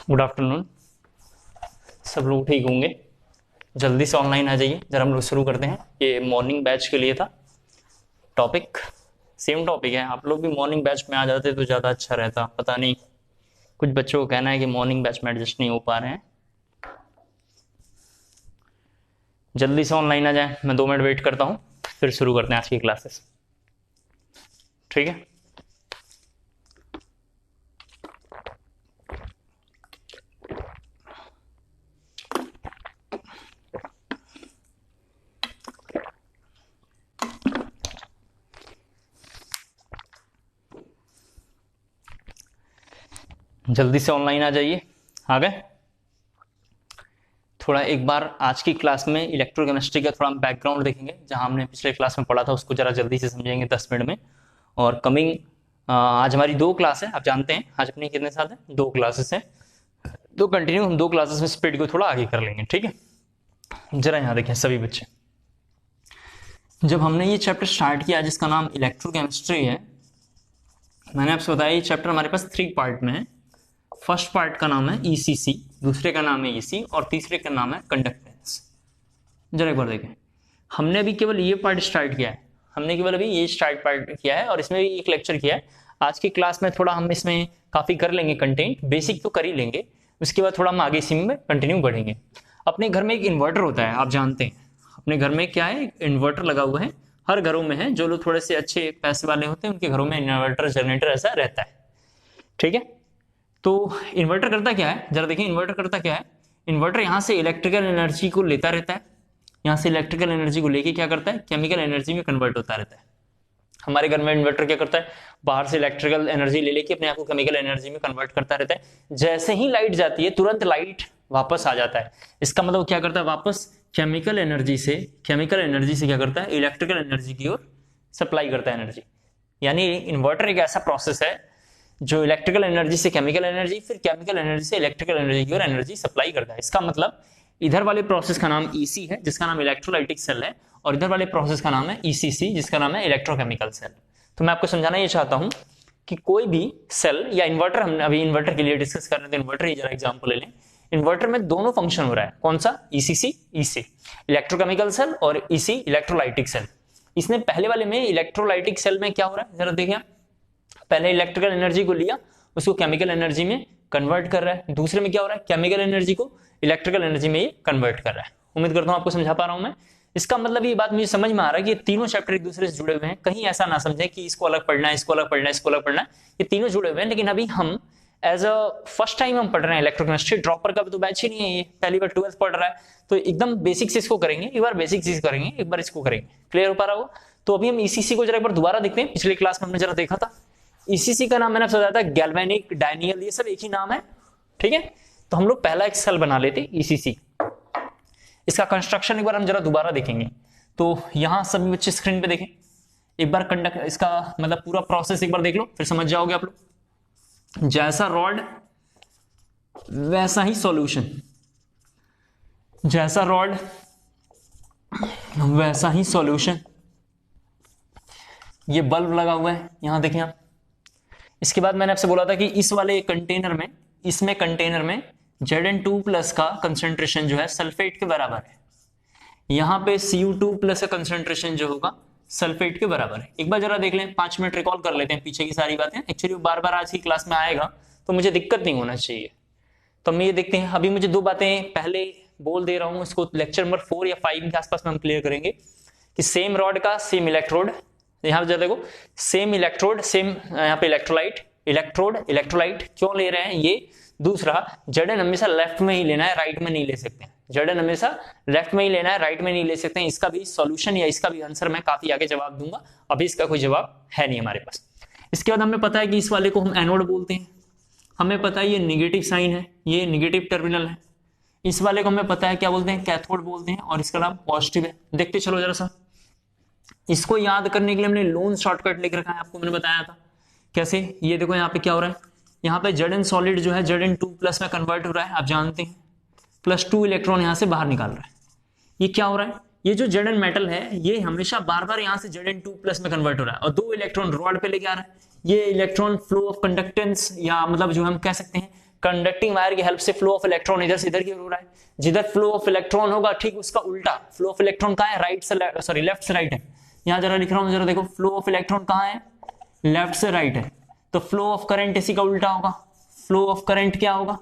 Good afternoon. सब लोग ठीक होंगे? जल्दी से ऑनलाइन आ जाइए, जरा हम लोग शुरू करते हैं। ये मॉर्निंग बैच के लिए था टॉपिक, सेम टॉपिक है। आप लोग भी मॉर्निंग बैच में आ जाते तो ज़्यादा अच्छा रहता। पता नहीं, कुछ बच्चों को कहना है कि मॉर्निंग बैच में एडजस्ट नहीं हो पा रहे हैं। जल्दी से ऑनलाइन आ जाए, मैं 2 मिनट वेट करता हूँ, फिर शुरू करते हैं आज की क्लासेस। ठीक है? जल्दी से ऑनलाइन आ जाइए। आ गए? थोड़ा एक बार आज की क्लास में इलेक्ट्रोकेमिस्ट्री का थोड़ा बैकग्राउंड देखेंगे, जहां हमने पिछले क्लास में पढ़ा था उसको जरा जल्दी से समझेंगे 10 मिनट में। और कमिंग आज हमारी 2 क्लास है, आप जानते हैं आज अपनी कितने साथ हैं, 2 क्लासेस हैं। तो कंटिन्यू हम 2 क्लासेस में स्पीड को थोड़ा आगे कर लेंगे। ठीक है? जरा यहाँ देखें सभी बच्चे, जब हमने ये चैप्टर स्टार्ट किया जिसका नाम इलेक्ट्रोकेमिस्ट्री है, मैंने आपसे बताया ये चैप्टर हमारे पास 3 पार्ट में है। फर्स्ट पार्ट का नाम है ईसीसी, दूसरे का नाम है ईसी और तीसरे का नाम है कंडक्टेंस। जरा एक बार देखें, हमने अभी केवल ये पार्ट स्टार्ट किया है, हमने केवल अभी ये स्टार्ट पार्ट किया है और इसमें भी एक लेक्चर किया है। आज की क्लास में थोड़ा हम इसमें काफ़ी कर लेंगे, कंटेंट बेसिक तो कर ही लेंगे, उसके बाद थोड़ा हम आगे इसी में कंटिन्यू बढ़ेंगे। अपने घर में एक इन्वर्टर होता है, आप जानते हैं अपने घर में क्या है, इन्वर्टर लगा हुआ है, हर घरों में है। जो लोग थोड़े से अच्छे पैसे वाले होते हैं उनके घरों में इन्वर्टर जनरेटर ऐसा रहता है। ठीक है? तो इन्वर्टर करता क्या है, जरा देखिए इन्वर्टर करता क्या है। इन्वर्टर यहाँ से इलेक्ट्रिकल एनर्जी को लेता रहता है, यहाँ से इलेक्ट्रिकल एनर्जी को लेके क्या करता है, केमिकल एनर्जी में कन्वर्ट होता रहता है। हमारे घर में इन्वर्टर क्या करता है, बाहर से इलेक्ट्रिकल एनर्जी ले लेके अपने आप को केमिकल एनर्जी में कन्वर्ट करता रहता है। जैसे ही लाइट जाती है तुरंत लाइट वापस आ जाता है। इसका मतलब क्या करता है, वापस केमिकल एनर्जी से क्या करता है, इलेक्ट्रिकल एनर्जी की ओर सप्लाई करता है एनर्जी। यानी इन्वर्टर एक ऐसा प्रोसेस है जो इलेक्ट्रिकल एनर्जी से केमिकल एनर्जी, फिर केमिकल एनर्जी से इलेक्ट्रिकल एनर्जी की ओर एनर्जी सप्लाई करता है। इसका मतलब इधर वाले प्रोसेस का नाम ईसी है जिसका नाम इलेक्ट्रोलाइटिक सेल है, और इधर वाले प्रोसेस का नाम है ईसीसी जिसका नाम है इलेक्ट्रोकेमिकल सेल। तो मैं आपको समझाना ये चाहता हूं कि कोई भी सेल या इन्वर्टर, हम अभी इन्वर्टर के लिए डिस्कस कर रहे थे, इन्वर्टर ही जरा एग्जांपल ले लें। इन्वर्टर में दोनों फंक्शन हो रहा है, कौन सा, ईसीसी ईसी इलेक्ट्रोकेमिकल सेल और ईसी इलेक्ट्रोलाइटिक सेल। इसने पहले वाले में इलेक्ट्रोलाइटिक सेल में क्या हो रहा है, जरा देखिए, पहले इलेक्ट्रिकल एनर्जी को लिया, उसको केमिकल एनर्जी में कन्वर्ट कर रहा है। दूसरे में क्या हो रहा है, केमिकल एनर्जी को इलेक्ट्रिकल एनर्जी में ये कन्वर्ट कर रहा है। उम्मीद करता हूं आपको समझा पा रहा हूं मैं। इसका मतलब ये बात मुझे समझ में आ रहा है कि ये तीनों चैप्टर एक दूसरे से जुड़े हुए हैं। कहीं ऐसा ना समझे कि इसको अलग पढ़ना है, इसको अलग पढ़ना है, इसको अलग पढ़ना है, ये तीनों जुड़े हुए हैं। लेकिन अभी हम एज अ फर्स्ट टाइम हम पढ़ रहे हैं इलेक्ट्रोकेमिस्ट्री, ड्रॉपर का भी तो बैच ही नहीं है, ये पहली बार 12th पढ़ रहा है, तो एकदम बेसिक से इसको करेंगे। एक बार बेसिक चीज करेंगे, एक बार इसको करेंगे। क्लियर हो पा रहा हो? तो अभी हम ईसीसी को जरा एक बार दोबारा देखते हैं। पिछले क्लास में हमने जरा देखा था, ईसीसी का नाम मैंने आपसे बताया था गैल्वेनिक, डायनियल, ये सब एक ही नाम है। ठीक है? तो हम लोग पहला एक सेल बना लेते ईसीसी। इसका कंस्ट्रक्शन एक बार हम जरा दोबारा देखेंगे। तो यहां सभी बच्चे स्क्रीन पे देखें, एक बार कंडक्ट, इसका मतलब पूरा प्रोसेस एक बार देख लो, फिर समझ जाओगे आप लोग। जैसा रॉड वैसा ही सॉल्यूशन, जैसा रॉड वैसा ही सॉल्यूशन। ये बल्ब लगा हुआ है, यहां देखें आप। इसके बाद मैंने आपसे बोला था कि इस वाले कंटेनर में, इसमें कंटेनर में Zn2+ का कंसंट्रेशन जो है सल्फेट के बराबर है। यहां पे Cu2+ का कंसंट्रेशन जो होगा सल्फेट के बराबर है। एक बार जरा देख लें, 5 मिनट रिकॉल कर लेते हैं पीछे की सारी बातें। एक्चुअली बार बार आज की क्लास में आएगा तो मुझे दिक्कत नहीं होना चाहिए। तो हम ये देखते हैं, अभी मुझे 2 बातें पहले बोल दे रहा हूं, इसको लेक्चर नंबर 4 या 5 के आसपास में हम क्लियर करेंगे कि सेम रॉड का सेम इलेक्ट्रोड, यहाँ पे देखो सेम इलेक्ट्रोड सेम, यहाँ पे इलेक्ट्रोलाइट, इलेक्ट्रोड इलेक्ट्रोलाइट क्यों ले रहे हैं ये। दूसरा, Zn हमेशा लेफ्ट में ही लेना है, राइट में नहीं ले सकते हैं। Zn हमेशा लेफ्ट में ही लेना है, राइट में नहीं ले सकते हैं। इसका भी सॉल्यूशन या इसका भी आंसर मैं काफी आगे जवाब दूंगा, अभी इसका कोई जवाब है नहीं हमारे पास। इसके बाद हमें पता है कि इस वाले को हम एनोड बोलते हैं, हमें पता है ये निगेटिव साइन है, ये निगेटिव टर्मिनल है। इस वाले को हमें पता है क्या बोलते हैं, कैथोड बोलते हैं, और इसका नाम पॉजिटिव है। देखते चलो जरा सा, इसको याद करने के लिए हमने लोन शॉर्टकट लिख रखा है, आपको मैंने बताया था कैसे। ये देखो यहाँ पे क्या हो रहा है, यहाँ पे Zn सॉलिड जो है Zn2+ में कन्वर्ट हो रहा है, आप जानते हैं, +2 इलेक्ट्रॉन यहाँ से बाहर निकाल रहा है। ये क्या हो रहा है, ये जो Zn मेटल है ये हमेशा बार बार यहाँ से Zn2+ में कन्वर्ट हो रहा है और 2 इलेक्ट्रॉन रॉड पे लेके आ रहा है। ये इलेक्ट्रॉन फ्लो ऑफ कंडक्टेंस, या मतलब जो हम कह सकते हैं कंडक्टिंग वायर की हेल्प से फ्लो ऑफ इलेक्ट्रॉन इधर से इधर की ओर हो रहा है। जिधर फ्लो ऑफ इलेक्ट्रॉन होगा ठीक उसका उल्टा फ्लो ऑफ इलेक्ट्रॉन कहाँ है, राइट से सॉरी लेफ्ट से राइट है। यहाँ जरा लिख रहा हूँ, जरा देखो फ्लो ऑफ इलेक्ट्रॉन कहाँ है, लेफ्ट से राइट है। तो फ्लो ऑफ करंट इसी का उल्टा होगा। फ्लो ऑफ करंट क्या होगा,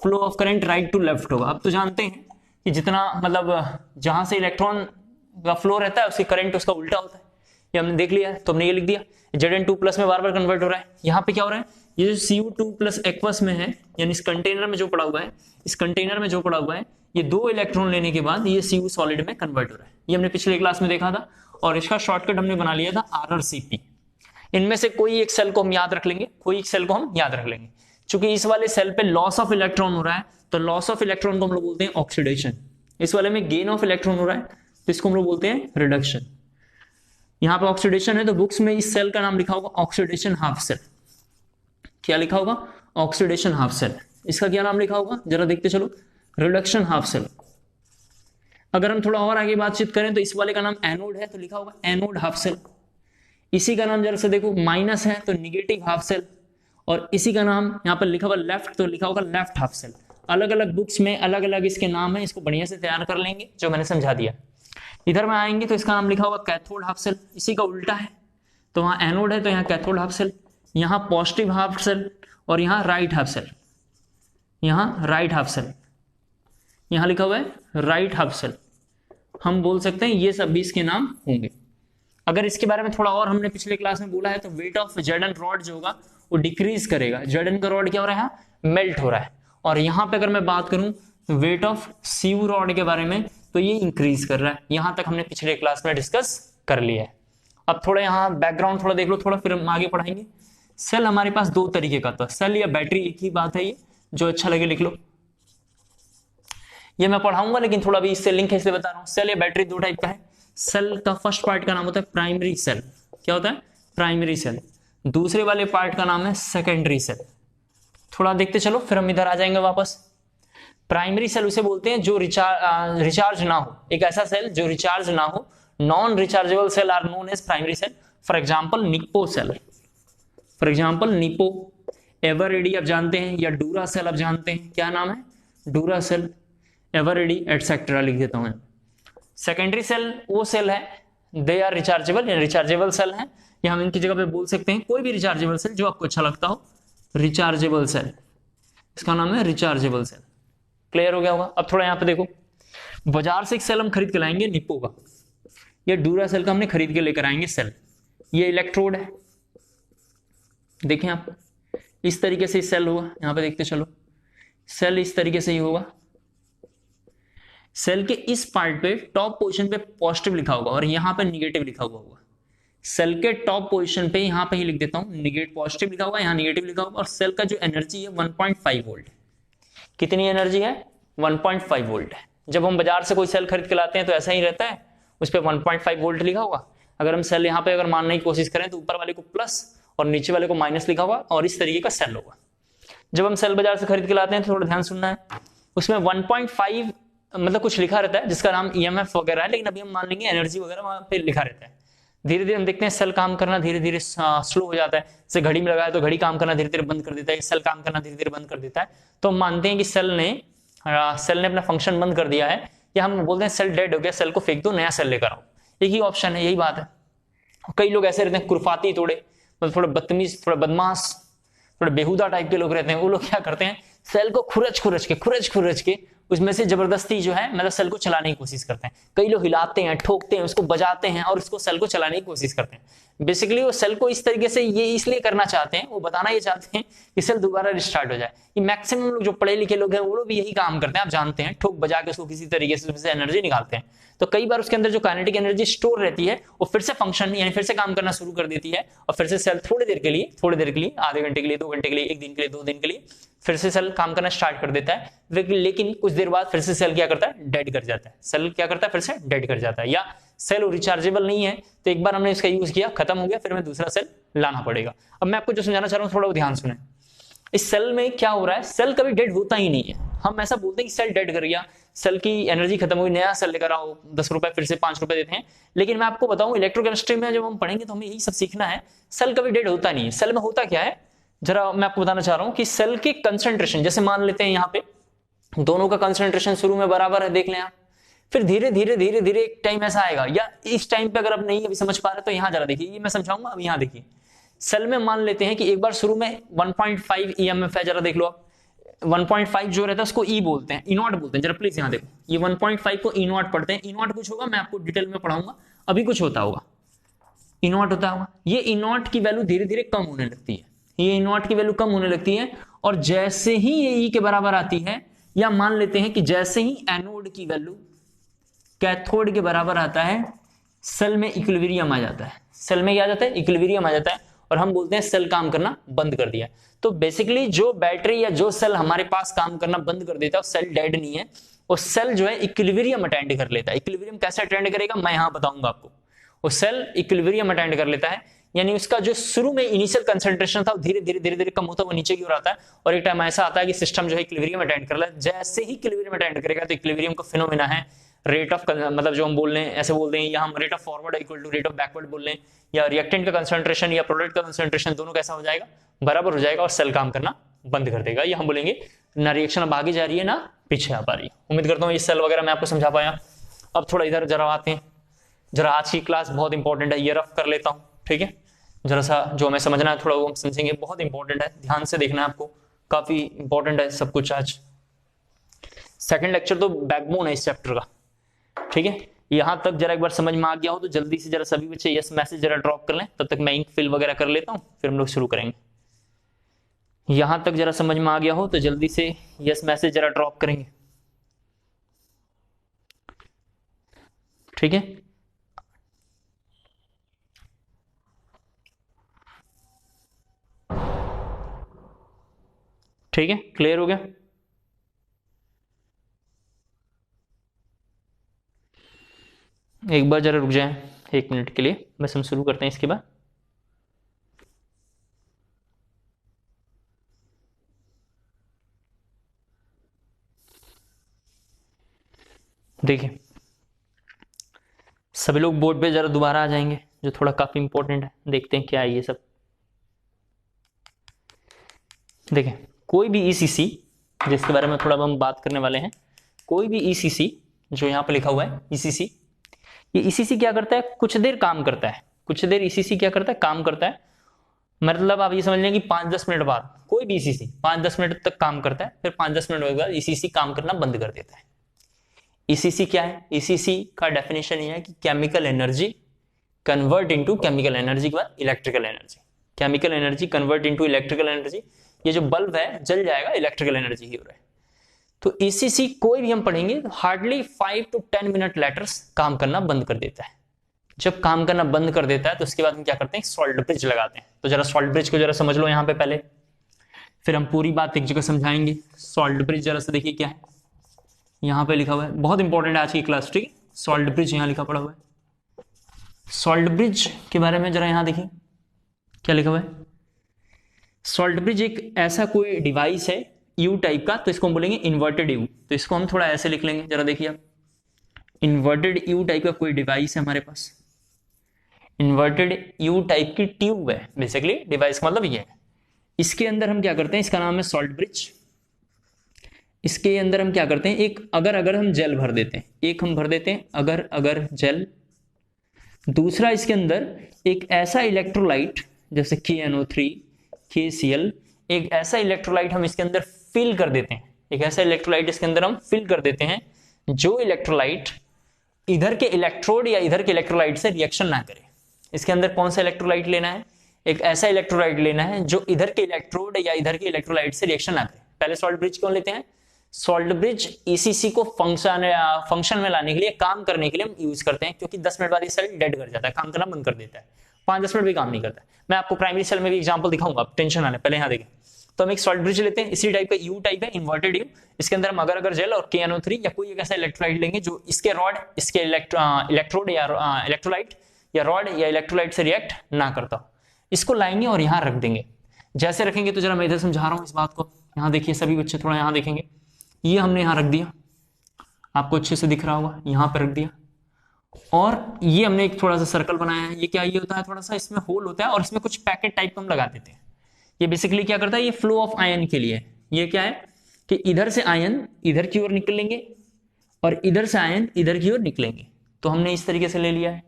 flow of current right to left होगा। अब तो जानते हैं कि जितना मतलब जहां से इलेक्ट्रॉन का फ्लो रहता है उसकी करंट उसका उल्टा होता है। ये हमने देख लिया है, तो हमने ये लिख दिया Zn2+ में बार बार कन्वर्ट हो रहा है। यहाँ पे क्या हो रहा है, ये जो Cu2+ एक्वस में है, यानी इस कंटेनर में जो पड़ा हुआ है, इस कंटेनर में जो पड़ा हुआ है, ये 2 इलेक्ट्रॉन लेने के बाद ये Cu सॉलिड में कन्वर्ट हो रहा है। ये हमने पिछले क्लास में देखा था और इसका शॉर्टकट हमने बना लिया था RRCP। इनमें से कोई एक सेल को हम याद रख लेंगे, कोई एक सेल को हम याद रख लेंगे। चूंकि इस वाले सेल पे लॉस ऑफ इलेक्ट्रॉन हो रहा है तो लॉस ऑफ इलेक्ट्रॉन को हम लोग बोलते हैं ऑक्सीडेशन। इस वाले में गेन ऑफ इलेक्ट्रॉन हो रहा है तो इसको हम लोग बोलते हैं रिडक्शन। यहाँ पे ऑक्सीडेशन है तो बुक्स में इस सेल का नाम लिखा होगा ऑक्सीडेशन हाफ सेल। क्या लिखा होगा, ऑक्सीडेशन हाफ सेल। इसका क्या नाम लिखा होगा, जरा देखते चलो, रिडक्शन हाफ सेल। अगर हम थोड़ा और आगे बातचीत करें तो इस वाले का नाम एनोड है तो लिखा होगा एनोड हाफ सेल। इसी का नाम जरा से देखो माइनस है तो निगेटिव हाफ सेल, और इसी का नाम यहाँ पर लिखा हुआ लेफ्ट तो लिखा होगा लेफ्ट हाफ सेल। अलग अलग बुक्स में अलग अलग इसके नाम है, इसको बढ़िया से तैयार कर लेंगे जो मैंने समझा दिया। इधर में आएंगे तो इसका नाम लिखा होगा कैथोड हाफ सेल, इसी का उल्टा है तो वहाँ एनोड है तो यहाँ कैथोड हाफ सेल, यहाँ पॉजिटिव हाफ सेल और यहाँ राइट हाफ सेल, यहाँ राइट हाफ सेल, यहाँ लिखा हुआ है राइट हाफ सेल। हम बोल सकते हैं ये सब भी इसके नाम होंगे। अगर इसके बारे में थोड़ा और हमने पिछले क्लास में बोला है तो वेट ऑफ Zn रॉड जो होगा वो डिक्रीज करेगा। Zn का रॉड क्या हो रहा है, मेल्ट हो रहा है। और यहाँ पे अगर मैं बात करूं वेट ऑफ Cu रॉड के बारे में तो ये इंक्रीज कर रहा है। यहां तक हमने पिछले क्लास में डिस्कस कर लिया है। अब थोड़ा यहाँ बैकग्राउंड थोड़ा देख लो, थोड़ा फिर हम आगे पढ़ाएंगे। सेल हमारे पास 2 तरीके का था, सेल या बैटरी एक ही बात है, ये जो अच्छा लगे लिख लो। ये मैं पढ़ाऊंगा लेकिन थोड़ा भी इससे लिंक है इसलिए बता रहा हूँ। सेल या बैटरी 2 टाइप का है। सेल का फर्स्ट पार्ट का नाम होता है प्राइमरी सेल। क्या होता है, प्राइमरी सेल। दूसरे वाले पार्ट का नाम है सेकेंडरी सेल। थोड़ा देखते चलो फिर हम इधर आ जाएंगे वापस। प्राइमरी सेल उसे बोलते हैं जो रिचार्ज ना हो, एक ऐसा सेल जो रिचार्ज ना हो। Non rechargeable cell are known as primary cell. For example Nippo cell, for example Nippo, Eveready आप जानते हैं, या डूरा सेल आप जानते हैं। क्या नाम है, डूरा सेल, एवररेडी एटसेट्रा लिख देता हूं। सेकेंडरी सेल वो सेल है, they are rechargeable, rechargeable cell है, या हम इनकी जगह पे बोल सकते हैं कोई भी रिचार्जेबल सेल जो आपको अच्छा लगता हो, रिचार्जेबल सेल, इसका नाम है रिचार्जेबल सेल। क्लियर हो गया होगा। अब थोड़ा यहाँ पे देखो, बाजार से एक सेल हम खरीद के लाएंगे निप्पो का, या डूरा सेल का हमने खरीद के लेकर आएंगे सेल। ये इलेक्ट्रोड है, देखें आप, इस तरीके से सेल होगा। यहाँ पे देखते चलो, सेल इस तरीके से ही होगा। सेल के इस पार्ट पे टॉप पोजीशन पे पॉजिटिव लिखा होगा और यहाँ पे निगेटिव लिखा हुआ होगा। सेल के टॉप पोजीशन पे यहाँ पे ही लिख देता हूँ, निगेटिव पॉजिटिव लिखा होगा, यहाँ निगेटिव लिखा होगा। और सेल का जो एनर्जी है 1.5 वोल्ट है। कितनी एनर्जी है, 1.5 वोल्ट है। जब हम बाजार से कोई सेल खरीद के लाते हैं तो ऐसा ही रहता है, उस पर 1.5 वोल्ट लिखा होगा। अगर हम सेल यहाँ पे अगर मानने की कोशिश करें तो ऊपर वाले को प्लस और नीचे वाले को माइनस लिखा होगा और इस तरीके का सेल होगा। जब हम सेल बाजार से खरीद के लाते हैं तो थोड़ा ध्यान सुनना है, उसमें 1.5 मतलब कुछ लिखा रहता है जिसका नाम EMF वगैरह है, लेकिन अभी हम मान लेंगे एनर्जी वगैरह वहां पे लिखा रहता है। धीरे धीरे हम देखते हैं सेल काम करना धीरे धीरे स्लो हो जाता है। जैसे घड़ी में लगाया तो घड़ी काम करना धीरे धीरे बंद कर देता है, सेल काम करना धीरे धीरे बंद कर देता है। तो हम मानते हैं कि सेल ने अपना फंक्शन बंद कर दिया है, या हम बोलते हैं सेल डेड हो गया, सेल को फेंक दो, नया सेल लेकर आओ। एक ही ऑप्शन है, यही बात है। कई लोग ऐसे रहते हैं कुरफाती, थोड़े मतलब थोड़े बदतमीज, थोड़े बदमाश, थोड़े बेहुदा टाइप के लोग रहते हैं। वो लोग क्या करते हैं, सेल को खुरच खुरच के उसमें से जबरदस्ती जो है मतलब सेल को चलाने की कोशिश करते हैं। कई लोग हिलाते हैं, ठोकते हैं, उसको बजाते हैं और उसको सेल को चलाने की कोशिश करते हैं। बेसिकली वो सेल को इस तरीके से ये इसलिए करना चाहते हैं, वो बताना ये चाहते हैं कि सेल दोबारा रिस्टार्ट हो जाए। ये मैक्सिमम लोग जो पढ़े लिखे लोग हैं वो लोग भी यही काम करते हैं, आप जानते हैं, ठोक बजा के उसको किसी तरीके से उसमें से एनर्जी निकालते हैं। तो कई बार उसके अंदर जो काइनेटिक एनर्जी स्टोर रहती है वो फिर से फंक्शन यानी फिर से काम करना शुरू कर देती है, और फिर से सेल थोड़ी देर के लिए, आधे घंटे के लिए, 2 घंटे के लिए, 1 दिन के लिए, 2 दिन के लिए फिर से सेल काम करना स्टार्ट कर देता है। लेकिन कुछ देर बाद फिर से सेल क्या करता है, डेड कर जाता है। सेल क्या करता है, फिर से डेड कर जाता है। या सेल रिचार्जेबल नहीं है तो एक बार हमने इसका यूज किया, खत्म हो गया, फिर हमें दूसरा सेल लाना पड़ेगा। अब मैं आपको जो समझाना चाह रहा हूँ थोड़ा ध्यान सुने। इस सेल में क्या हो रहा है, सेल कभी डेड होता ही नहीं है। हम ऐसा बोलते हैं कि सेल डेड कर गया, सेल की एनर्जी खत्म हुई, नया सेल लेकर आओ, 10 रुपए फिर से 5 रुपए देते हैं। लेकिन मैं आपको बताऊं इलेक्ट्रोकेमिस्ट्री में जब हम पढ़ेंगे तो हमें यही सब सीखना है। सेल कभी डेड होता नहीं है। सेल में होता क्या है, जरा मैं आपको बताना चाह रहा हूं कि सेल के कंसंट्रेशन, जैसे मान लेते हैं यहाँ पे दोनों का कंसंट्रेशन शुरू में बराबर है, देख लें आप, फिर धीरे धीरे धीरे धीरे एक टाइम ऐसा आएगा, या इस टाइम पे अगर आप नहीं अभी समझ पा रहे तो यहाँ जरा देखिए, ये मैं समझाऊंगा। अब यहाँ देखिए, सेल में मान लेते हैं कि एक बार शुरू में 1.5 EMF है, जरा देख लो आप, 1.5 जो रहता है उसको ई बोलते हैं, ई नॉट बोलते हैं। जरा प्लीज यहाँ देखो, ये 1.5 को ई नॉट पढ़ते हैं। ई नॉट कुछ होगा, मैं आपको डिटेल में पढ़ाऊंगा, अभी कुछ होता होगा, ई नॉट होता होगा। ये ई नॉट की वैल्यू धीरे धीरे कम होने लगती है, ये ई नॉट की वैल्यू कम होने लगती है, और जैसे ही ये ई के बराबर आती है, या मान लेते हैं कि जैसे ही एनोड की वैल्यू कैथोड के बराबर आता है, सेल में इक्विलिब्रियम आ जाता है। सेल में क्या आ जाता है? इक्विलिब्रियम आ जाता है, और हम बोलते हैं सेल काम करना बंद कर दिया। तो बेसिकली जो बैटरी या जो सेल हमारे पास काम करना बंद कर देता है, वो सेल डेड नहीं है, वो सेल जो है इक्विलिब्रियम अटेंड कर लेता है। इक्विलिब्रियम कैसे अटेंड करेगा मैं यहां बताऊंगा आपको। वो सेल इक्विलिब्रियम अटेंड कर लेता है, यानी उसका जो शुरू में इनिशियल कंसंट्रेशन था वो धीरे धीरे धीरे धीरे कम होता है, वो नीचे की ओर आता है, और एक टाइम ऐसा आता है कि सिस्टम जो है इक्विलिब्रियम अटेंड कर लेता है। जैसे ही इक्विलिब्रियम अटेंड करेगा तो इक्विलिब्रियम का फिनोमेना है रेट ऑफ, मतलब जो हम बोल रहे हैं ऐसे बोल रहे हैं, या हम rate of forward equal to rate of backward बोल रहे हैं, या रिएक्टेंट का कंसंट्रेशन या प्रोडक्ट का कंसंट्रेशन दोनों कैसा हो जाएगा? बराबर हो जाएगा, और सेल काम करना बंद कर देगा। ये हम बोलेंगे ना रिएक्शन अब आगे जा रही है ना पीछे आ पा रही है। उम्मीद करता हूँ ये सेल वगैरह मैं आपको समझा पाया। अब थोड़ा इधर जरा आते हैं, जरा आज की क्लास बहुत इंपॉर्टेंट है, ये रफ कर लेता हूँ, ठीक है? जरा सा जो हमें समझना है थोड़ा वो हम समझेंगे, बहुत इंपॉर्टेंट है, ध्यान से देखना है आपको, काफी इंपॉर्टेंट है सब कुछ। आज सेकंड लेक्चर तो बैकबोन है इस चैप्टर का, ठीक है? यहां तक जरा एक बार समझ में आ गया हो तो जल्दी से जरा सभी बच्चे यस मैसेज जरा ड्रॉप कर लें, तब तक मैं इंक फिल वगैरह कर लेता हूं, फिर हम लोग शुरू करेंगे। यहां तक जरा समझ में आ गया हो तो जल्दी से यस मैसेज जरा ड्रॉप करेंगे, ठीक है? ठीक है, क्लियर हो गया? एक बार जरा रुक जाएं 1 मिनट के लिए, बस हम शुरू करते हैं इसके बाद। देखिए सभी लोग बोर्ड पे जरा दोबारा आ जाएंगे, जो थोड़ा काफी इंपॉर्टेंट है, देखते हैं क्या है ये सब। देखें कोई भी ईसीसी, जिसके बारे में थोड़ा हम बात करने वाले हैं, कोई भी ईसीसी जो यहाँ पे लिखा हुआ है ईसीसी, ये ईसीसी क्या करता है? कुछ देर काम करता है, कुछ देर ईसीसी क्या करता है? काम करता है। मतलब आप ये समझ लें कि 5-10 मिनट बाद कोई भी ईसीसी 5-10 मिनट तक काम करता है, फिर 5-10 मिनट के बाद ईसीसी काम करना बंद कर देता है। ईसीसी क्या है? ईसीसी का डेफिनेशन ये है कि chemical energy convert into chemical energy के बाद electrical energy, chemical energy convert into electrical energy. ये जो बल्ब है जल जाएगा, इलेक्ट्रिकल एनर्जी ही हो रहा है। तो ईसीसी कोई भी हम पढ़ेंगे हार्डली 5 to 10 मिनट लेटर्स काम करना बंद कर देता है। जब काम करना बंद कर देता है तो उसके बाद हम क्या करते हैं? सॉल्ट ब्रिज लगाते हैं। तो जरा सॉल्ट ब्रिज को जरा समझ लो यहाँ पे पहले, फिर हम पूरी बात एक जगह समझाएंगे। सॉल्ट ब्रिज जरा से देखिए क्या है, यहाँ पे लिखा हुआ है, बहुत इंपॉर्टेंट है आज की क्लास, ठीक है? सॉल्ट ब्रिज यहाँ लिखा पड़ा हुआ है। सॉल्ट ब्रिज के बारे में जरा यहाँ देखिए क्या लिखा हुआ है। सॉल्ट ब्रिज एक ऐसा कोई डिवाइस है यू टाइप का, तो इसको हम बोलेंगे इन्वर्टेड यू। तो इसको हम थोड़ा ऐसे लिख लेंगे, जरा देखिए आप, इन्वर्टेड यू टाइप का कोई डिवाइस है हमारे पास, इन्वर्टेड यू टाइप की ट्यूब है बेसिकली, डिवाइस मतलब ये है। इसके अंदर हम क्या करते हैं? इसका नाम है सॉल्ट ब्रिज। इसके अंदर हम क्या करते हैं? एक अगर हम जेल भर देते हैं, एक हम भर देते हैं अगर जेल। दूसरा इसके अंदर एक ऐसा इलेक्ट्रोलाइट जैसे KNO3 KCl, एक ऐसा इलेक्ट्रोलाइट हम इसके अंदर फिल कर देते हैं, एक ऐसा इलेक्ट्रोलाइट इसके अंदर हम फिल कर देते हैं जो इलेक्ट्रोलाइट इधर के इलेक्ट्रोड या इधर के इलेक्ट्रोलाइट से रिएक्शन ना करे। इसके अंदर कौन सा इलेक्ट्रोलाइट लेना है? एक ऐसा इलेक्ट्रोलाइट लेना है जो इधर के इलेक्ट्रोड या इधर के इलेक्ट्रोलाइट से रिएक्शन ना करे। पहले सॉल्ट ब्रिज क्यों लेते हैं? सॉल्ट ब्रिज ईसीसी को फंक्शन में लाने के लिए, काम करने के लिए हम यूज करते हैं, क्योंकि 10 मिनट बाद ये सेल डेड कर जाता है, काम करना बंद कर देता है, 5-10 मिनट भी काम नहीं करता है। मैं आपको प्राइमरी सेल में भी एग्जांपल दिखाऊंगा, आप टेंशन ना लें, पहले यहाँ देखें। तो हम एक सॉल्ट ब्रिज लेते हैं, इसी टाइप का यू टाइप है, इन्वर्टेड यू। इसके अंदर हम अगर जेल और KNO3 या कोई एक ऐसा इलेक्ट्रोलाइट लेंगे जो इसके रॉड, इसके इलेक्ट्रोड या इलेक्ट्रोलाइट या रॉड या इलेक्ट्रोलाइट से रिएक्ट ना करता हो, इसको लाएंगे और यहाँ रख देंगे। जैसे रखेंगे तो जरा मैं इधर समझा रहा हूँ इस बात को, यहाँ देखिए सभी बच्चे थोड़ा यहाँ देखेंगे, ये हमने यहाँ रख दिया, आपको अच्छे से दिख रहा होगा, यहाँ पर रख दिया, और ये हमने एक थोड़ा सा सर्कल बनाया है। ये क्या ये होता है? थोड़ा सा इसमें होल होता है और इसमें कुछ पैकेट टाइप का हम लगा देते हैं। ये बेसिकली क्या करता है, ये फ्लो ऑफ आयन के लिए। ये क्या है कि इधर से आयन इधर की ओर निकलेंगे और इधर से आयन इधर की ओर निकलेंगे। तो हमने इस तरीके से ले लिया है।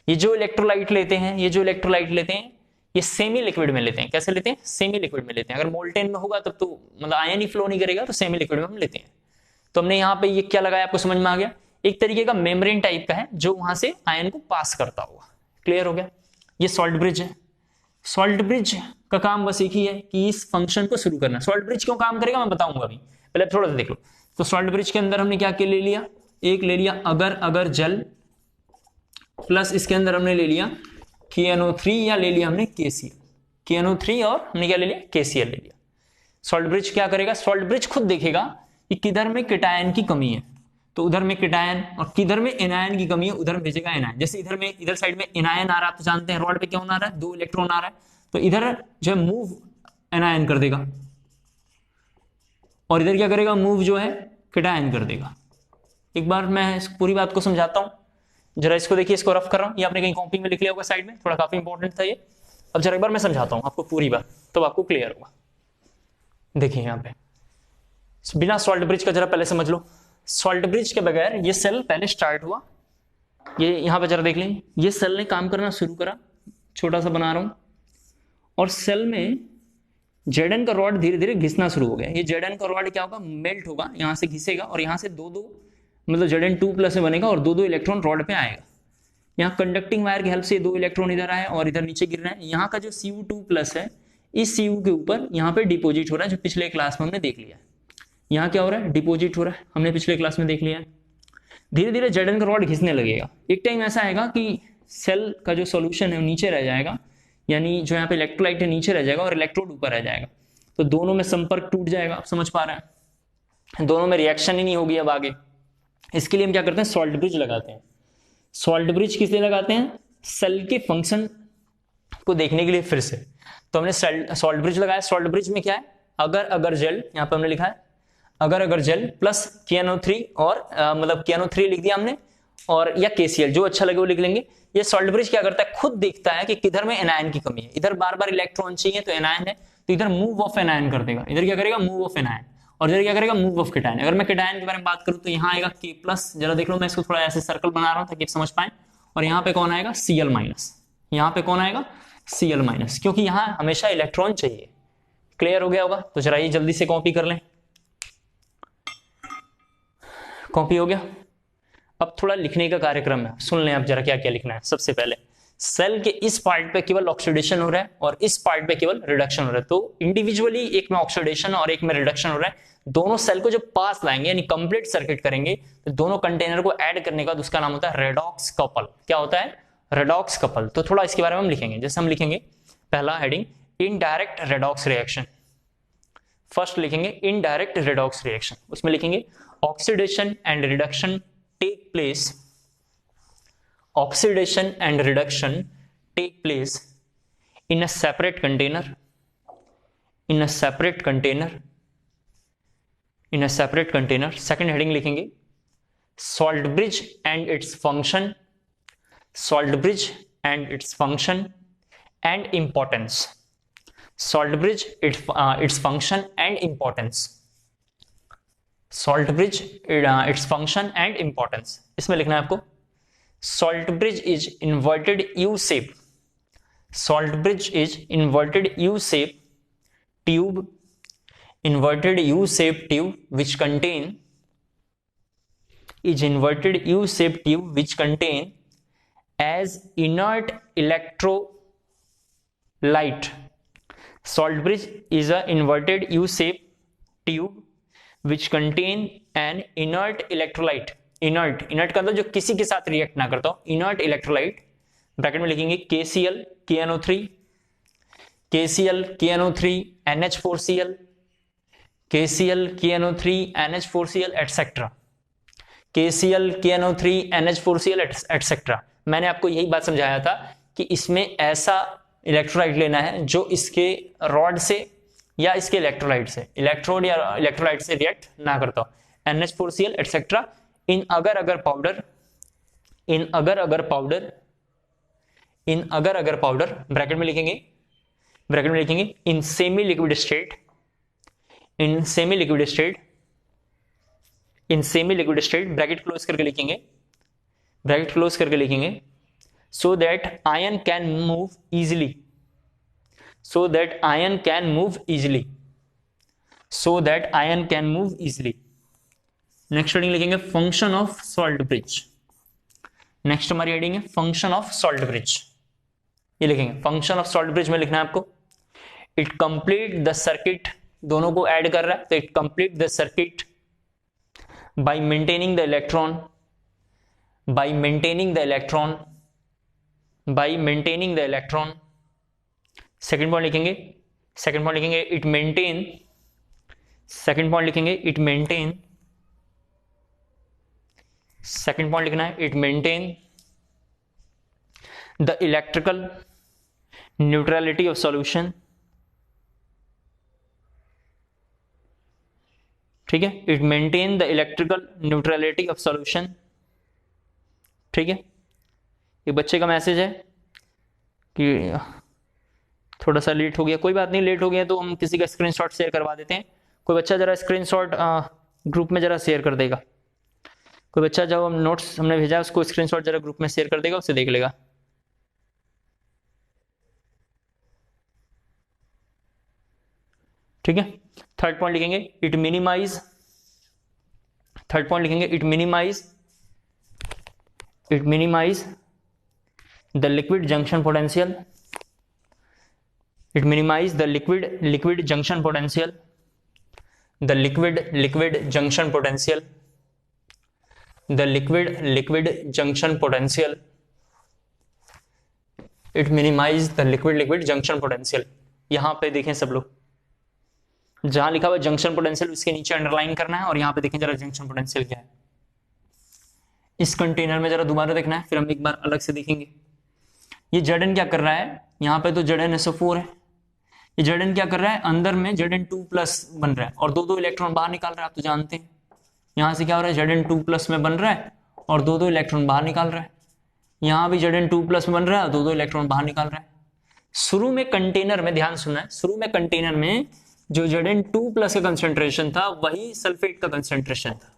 ये जो इलेक्ट्रोलाइट लेते हैं, ये जो इलेक्ट्रोलाइट लेते हैं, ये सेमी लिक्विड में लेते हैं। कैसे लेते हैं? सेमी लिक्विड में लेते हैं। अगर मोल्टेन में होगा तब तो मतलब आयन ही फ्लो नहीं करेगा, तो सेमी लिक्विड में हम लेते हैं। तो हमने यहाँ पे ये क्या लगाया, आपको समझ में आ गया? एक तरीके का मेम्ब्रेन टाइप का है जो वहां से आयन को पास करता होगा। क्लियर हो गया? ये सॉल्ट ब्रिज है। सॉल्ट ब्रिज का काम बस एक ही है कि इस फंक्शन को शुरू करना। सॉल्ट ब्रिज क्यों काम करेगा मैं बताऊंगा अभी, पहले थोड़ा सा देख लो। तो सॉल्ट ब्रिज के अंदर हमने क्या ले लिया, एक ले लिया अगर अगर जल, प्लस इसके अंदर हमने ले लिया KNO3 या ले लिया हमने KCl। KNO3 और हमने क्या ले लिया, KCl ले लिया। सॉल्ट ब्रिज क्या करेगा, सॉल्ट ब्रिज खुद देखेगा कि किधर में केटायन की कमी है, तो उधर में केटायन, और किधर में एनायन की कमी है उधर भेजेगा एनायन। जैसे इधर में, इधर साइड में एनायन आ रहा है, तो जानते हैं रॉड पे क्या होना आ रहा है, 2 इलेक्ट्रॉन आ रहा है, तो इधर जो है मूव एनायन कर देगा, और इधर क्या करेगा, मूव जो है केटायन कर देगा। एक बार मैं इस पूरी बात को समझाता हूं, जरा इसको देखिए, इसको रफ कर रहा हूं, ये आपने कहीं कॉपी में लिख लिया होगा साइड में, थोड़ा काफी इंपॉर्टेंट था ये। अब जरा एक बार मैं समझाता हूं आपको पूरी बात, तो आपको क्लियर होगा। देखिए यहाँ पे बिना सॉल्ट ब्रिज का जरा पहले समझ लो। सॉल्ट ब्रिज के बगैर ये सेल पहले स्टार्ट हुआ, ये यहां पे जरा देख लें, ये सेल ने काम करना शुरू करा, छोटा सा बना रहा हूं, और सेल में जेडन का रॉड धीरे धीरे घिसना शुरू हो गया। ये जेडन का रॉड क्या होगा, मेल्ट होगा, यहां से घिसेगा, और यहां से दो मतलब Zn2+ में बनेगा, और दो इलेक्ट्रॉन रॉड पे आएगा। यहाँ कंडक्टिंग वायर की हेल्प से 2 इलेक्ट्रॉन इधर आए और इधर नीचे गिर रहे हैं। यहाँ का जो Cu2+ है, इस Cu के ऊपर यहाँ पे डिपोजिट हो रहा है, जो पिछले क्लास में हमने देख लिया। यहाँ क्या हो रहा है, डिपोजिट हो रहा है, हमने पिछले क्लास में देख लिया है। धीरे धीरे Zn का रॉड घिसने लगेगा। एक टाइम ऐसा आएगा कि सेल का जो सोल्यूशन है वो नीचे रह जाएगा, यानी जो यहाँ पे इलेक्ट्रोलाइट है नीचे रह जाएगा और इलेक्ट्रोड ऊपर रह जाएगा, तो दोनों में संपर्क टूट जाएगा। आप समझ पा रहे हैं, दोनों में रिएक्शन ही नहीं होगी अब आगे। इसके लिए हम क्या करते हैं, सॉल्ट ब्रिज लगाते हैं। सॉल्ट ब्रिज किस लिए लगाते हैं, सेल के फंक्शन को देखने के लिए फिर से। तो हमने सॉल्ट ब्रिज लगाया। सॉल्ट ब्रिज में क्या है, अगर अगर जेल, यहाँ पे हमने लिखा है अगर अगर जेल प्लस KNO3, और मतलब KNO3 लिख दिया हमने, और या KCl, जो अच्छा लगे वो लिख लेंगे। ये सॉल्ट ब्रिज क्या करता है, खुद देखता है कि किधर में एनायन की कमी है। इधर बार बार इलेक्ट्रॉन चाहिए तो एनायन है, तो इधर मूव ऑफ एनायन कर देगा। इधर क्या करेगा, मूव ऑफ एनायन, और इधर क्या करेगा, मूव ऑफ केटायन। अगर मैं केटायन के बारे में बात करूं तो यहाँ आएगा K+, जरा देख लो, मैं इसको थोड़ा ऐसे सर्कल बना रहा हूं ताकि आप समझ पाए। और यहाँ पे कौन आएगा, Cl-, यहाँ पे कौन आएगा, Cl-, क्योंकि यहाँ हमेशा इलेक्ट्रॉन चाहिए। क्लियर हो गया होगा? तो जरा ये जल्दी से कॉपी कर लें। कॉपी हो गया। अब थोड़ा लिखने का कार्यक्रम है, सुन लें आप जरा क्या क्या लिखना है। सबसे पहले सेल के इस पार्ट पे केवल ऑक्सीडेशन हो रहा है और इस पार्ट पे केवल रिडक्शन हो रहा है। तो इंडिविजुअली एक में ऑक्सीडेशन और एक में रिडक्शन हो रहा है। दोनों सेल को जब पास लाएंगे यानी कंप्लीट सर्किट करेंगे, तो दोनों कंटेनर को ऐड करने का उसका नाम होता है रेडॉक्स कपल। क्या होता है, रेडॉक्स कपल। तो थोड़ा इसके बारे में हम लिखेंगे। जैसे हम लिखेंगे पहला heading indirect redox reaction. First लिखेंगे इनडायरेक्ट रेडॉक्स रिएक्शन, उसमें लिखेंगे oxidation and reduction take place, oxidation and reduction take place in a separate container, in a separate container, in a separate container. Second heading लिखेंगे salt bridge and its function, salt bridge and its function and importance, salt bridge its function and importance, salt bridge its function and importance। इसमें लिखना है आपको salt bridge is inverted U shape, salt bridge is inverted U shape tube, inverted U shape tube which contain, is inverted U shape tube which contain as inert electrolyte. Salt bridge is a inverted U shape tube which contain an inert electrolyte. Inert, inert का मतलब जो किसी के साथ react ना करता हो, inert electrolyte. Bracket में लिखेंगे KCl KNO3, KCl KNO3 NH4Cl, KCl KNO3 NH4Cl etcetera, KCl KNO3 NH4Cl etcetera. मैंने आपको यही बात समझाया था कि इसमें ऐसा इलेक्ट्रोलाइट लेना है जो इसके रॉड से या इसके इलेक्ट्रोलाइट से, इलेक्ट्रोड या इलेक्ट्रोलाइट से रिएक्ट ना करता हो। NH4Cl एटसेट्रा इन अगर अगर पाउडर, इन अगर अगर पाउडर, इन अगर अगर पाउडर। ब्रैकेट में लिखेंगे ब्रैकेट में लिखेंगे in semi liquid state, in semi liquid state, in semi liquid state, bracket close करके लिखेंगे, ब्रैकेट क्लोज करके लिखेंगे, so that ion can move easily, so that ion can move easily, so that ion can move easily. Next heading लिखेंगे function of salt bridge, next हमारी heading है function of salt bridge, ये लिखेंगे function of salt bridge में लिखना है आपको, it complete the circuit, दोनों को ऐड कर रहा है तो it complete the circuit by maintaining the electron, bye maintaining the electron, bye maintaining the electron. Second point लिखेंगे, सेकंड पॉइंट लिखेंगे इट मेंटेन, सेकंड पॉइंट लिखेंगे इट मेंटेन, सेकंड पॉइंट लिखना है it maintain the electrical neutrality of solution, ठीक है, it maintain the electrical neutrality of solution, ठीक है। ये बच्चे का मैसेज है कि थोड़ा सा लेट हो गया, कोई बात नहीं, लेट हो गया तो हम किसी का स्क्रीनशॉट शेयर करवा देते हैं। कोई बच्चा जरा स्क्रीनशॉट ग्रुप में जरा शेयर कर देगा, कोई बच्चा जो हम नोट्स हमने भेजा उसको स्क्रीनशॉट जरा ग्रुप में शेयर कर देगा, उसे देख लेगा, ठीक है। थर्ड पॉइंट लिखेंगे इट मिनिमाइज, थर्ड पॉइंट लिखेंगे it minimise, it minimise the liquid junction potential, it minimise the liquid junction potential, the liquid junction potential, the liquid junction potential, it minimise the liquid junction potential. यहां पे देखें सब लोग, जहां लिखा हुआ junction potential उसके नीचे अंडरलाइन करना है और यहां पे देखें जरा जंक्शन पोटेंशियल क्या है। इस कंटेनर में जरा दोबारा देखना है, फिर हम एक बार अलग से देखेंगे। ये Zn क्या कर रहा है, यहाँ पे तो ZnSO4 है, ये Zn क्या कर रहा है, अंदर में Zn2+ बन रहा है और दो इलेक्ट्रॉन बाहर निकाल रहा है। आप तो जानते हैं यहाँ से क्या हो रहा है, Zn2+ में बन रहा है और दो इलेक्ट्रॉन बाहर निकाल रहा है। यहाँ भी Zn2+ में बन रहा है और दो इलेक्ट्रॉन बाहर निकाल रहा है। शुरू में कंटेनर में, ध्यान सुनना है, शुरू में कंटेनर में जो Zn2+ का कंसेंट्रेशन था वही सल्फेट का कंसेंट्रेशन था,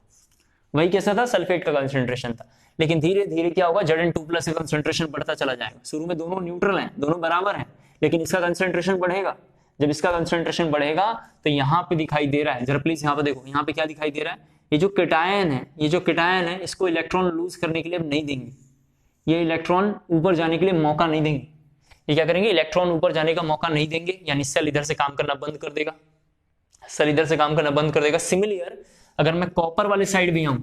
वही कैसा था, सल्फेट का कंसेंट्रेशन था। लेकिन धीरे धीरे क्या होगा, Zn2+ का कंसेंट्रेशन बढ़ता चला जाएगा। शुरू में दोनों न्यूट्रल हैं, दोनों बराबर हैं, लेकिन इसका कंसेंट्रेशन बढ़ेगा। जब इसका कंसेंट्रेशन बढ़ेगा तो यहाँ पे दिखाई दे रहा है, जरा प्लीज यहाँ पे देखो, यहाँ पे क्या दिखाई दे रहा है, ये जो केटायन है, ये जो केटायन है इसको इलेक्ट्रॉन लूज करने के लिए नहीं देंगे, ये इलेक्ट्रॉन ऊपर जाने के लिए मौका नहीं देंगे। ये क्या करेंगे, इलेक्ट्रॉन ऊपर जाने का मौका नहीं देंगे, यानी सेल इधर से काम करना बंद कर देगा, सेल इधर से काम करना बंद कर देगा। सिमिलर अगर मैं कॉपर वाले साइड भी आऊं,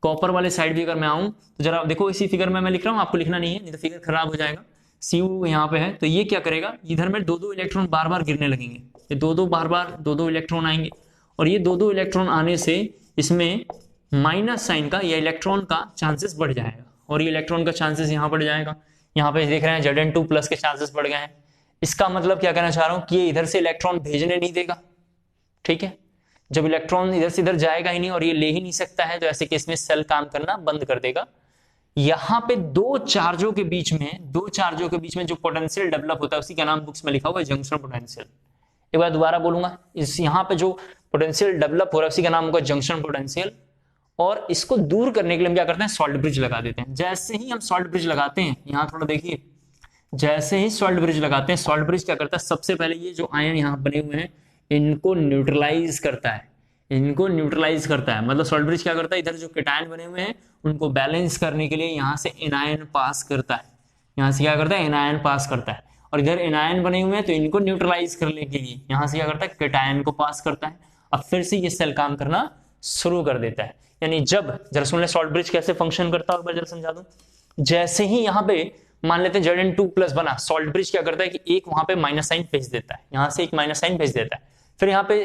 कॉपर वाले साइड भी अगर मैं आऊं तो जरा देखो, इसी फिगर में मैं लिख रहा हूं, आपको लिखना नहीं है, नहीं तो फिगर खराब हो जाएगा। Cu यहाँ पे है तो ये क्या करेगा, इधर में दो इलेक्ट्रॉन बार बार गिरने लगेंगे, ये बार बार दो इलेक्ट्रॉन आएंगे और ये दो इलेक्ट्रॉन आने से इसमें माइनस साइन का या इलेक्ट्रॉन का चांसेस बढ़ जाएगा और ये इलेक्ट्रॉन का चांसेस यहाँ बढ़ जाएगा। यहाँ पे देख रहे हैं Zn2+ के चांसेस बढ़ गए हैं। इसका मतलब क्या कहना चाह रहा हूँ कि ये इधर से इलेक्ट्रॉन भेजने नहीं देगा, ठीक है। जब इलेक्ट्रॉन इधर से इधर जाएगा ही नहीं और ये ले ही नहीं सकता है तो ऐसे केस में सेल काम करना बंद कर देगा। यहाँ पे दो चार्जों के बीच में जो पोटेंशियल डेवलप होता है उसी का नाम बुक्स में लिखा हुआ है जंक्शन पोटेंशियल। एक बार दोबारा बोलूंगा, इस यहाँ पे जो पोटेंशियल डेवलप हो रहा है उसी का नाम होगा जंक्शन पोटेंशियल। और इसको दूर करने के लिए हम क्या करते हैं, सॉल्ट ब्रिज लगा देते हैं। जैसे ही हम सॉल्ट ब्रिज लगाते हैं, यहाँ थोड़ा देखिए, जैसे ही सॉल्ट ब्रिज लगाते हैं, सॉल्ट ब्रिज क्या करता है, सबसे पहले ये जो आयन यहाँ बने हुए हैं इनको न्यूट्रलाइज करता है, इनको न्यूट्रलाइज करता है। मतलब सॉल्ट ब्रिज क्या करता है, इधर जो केटायन बने हुए हैं उनको बैलेंस करने के लिए यहाँ से एनायन पास करता है, यहाँ से क्या करता है, एनायन पास करता है। और इधर एनायन बने हुए हैं तो इनको न्यूट्रलाइज करने के लिए यहाँ से क्या करता है, केटायन को पास करता है। अब फिर से ये सेल काम करना शुरू कर देता है। यानी जब, जरा सुन ले सॉल्ट ब्रिज कैसे फंक्शन करता है, एक बार जरा समझा दूं। जैसे ही यहाँ पे मान लेते हैं Zn2+ बना, सॉल्ट ब्रिज क्या करता है कि एक वहां पे माइनस साइन भेज देता है, यहाँ से एक माइनस साइन भेज देता है। फिर यहाँ पे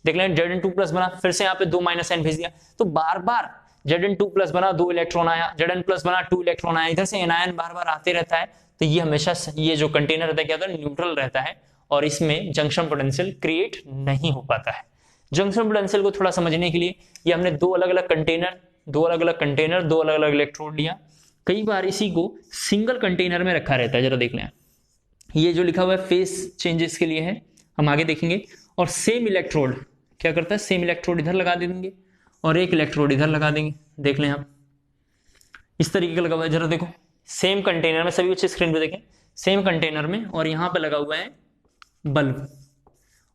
देख लें Zn2+ बना, फिर से यहाँ पे दो माइनस साइन भेज दिया। तो बार बार Zn2+ बना, दो इलेक्ट्रॉन आया, Zn+ बना, 2 इलेक्ट्रॉन आया, इधर से एनायन बार बार आते रहता है। तो ये हमेशा ये जो कंटेनर रहता है क्या होता है, न्यूट्रल रहता है और इसमें जंक्शन पोटेंशियल क्रिएट नहीं हो पाता है। जंक्शन पोटेंशियल को थोड़ा समझने के लिए ये हमने दो अलग अलग कंटेनर, दो अलग अलग इलेक्ट्रोड लिया। कई बार इसी को सिंगल कंटेनर में रखा रहता है, जरा देख लें, ये जो लिखा हुआ है फेस चेंजेस के लिए है, हम आगे देखेंगे। और सेम इलेक्ट्रोड क्या करता है, सेम इलेक्ट्रोड इधर लगा देंगे और एक इलेक्ट्रोड इधर लगा देंगे। देख लें आप, इस तरीके का लगा हुआ है, जरा देखो सेम कंटेनर में, सभी बच्चे स्क्रीन पे देखें, सेम कंटेनर में और यहाँ पे लगा हुआ है बल्ब।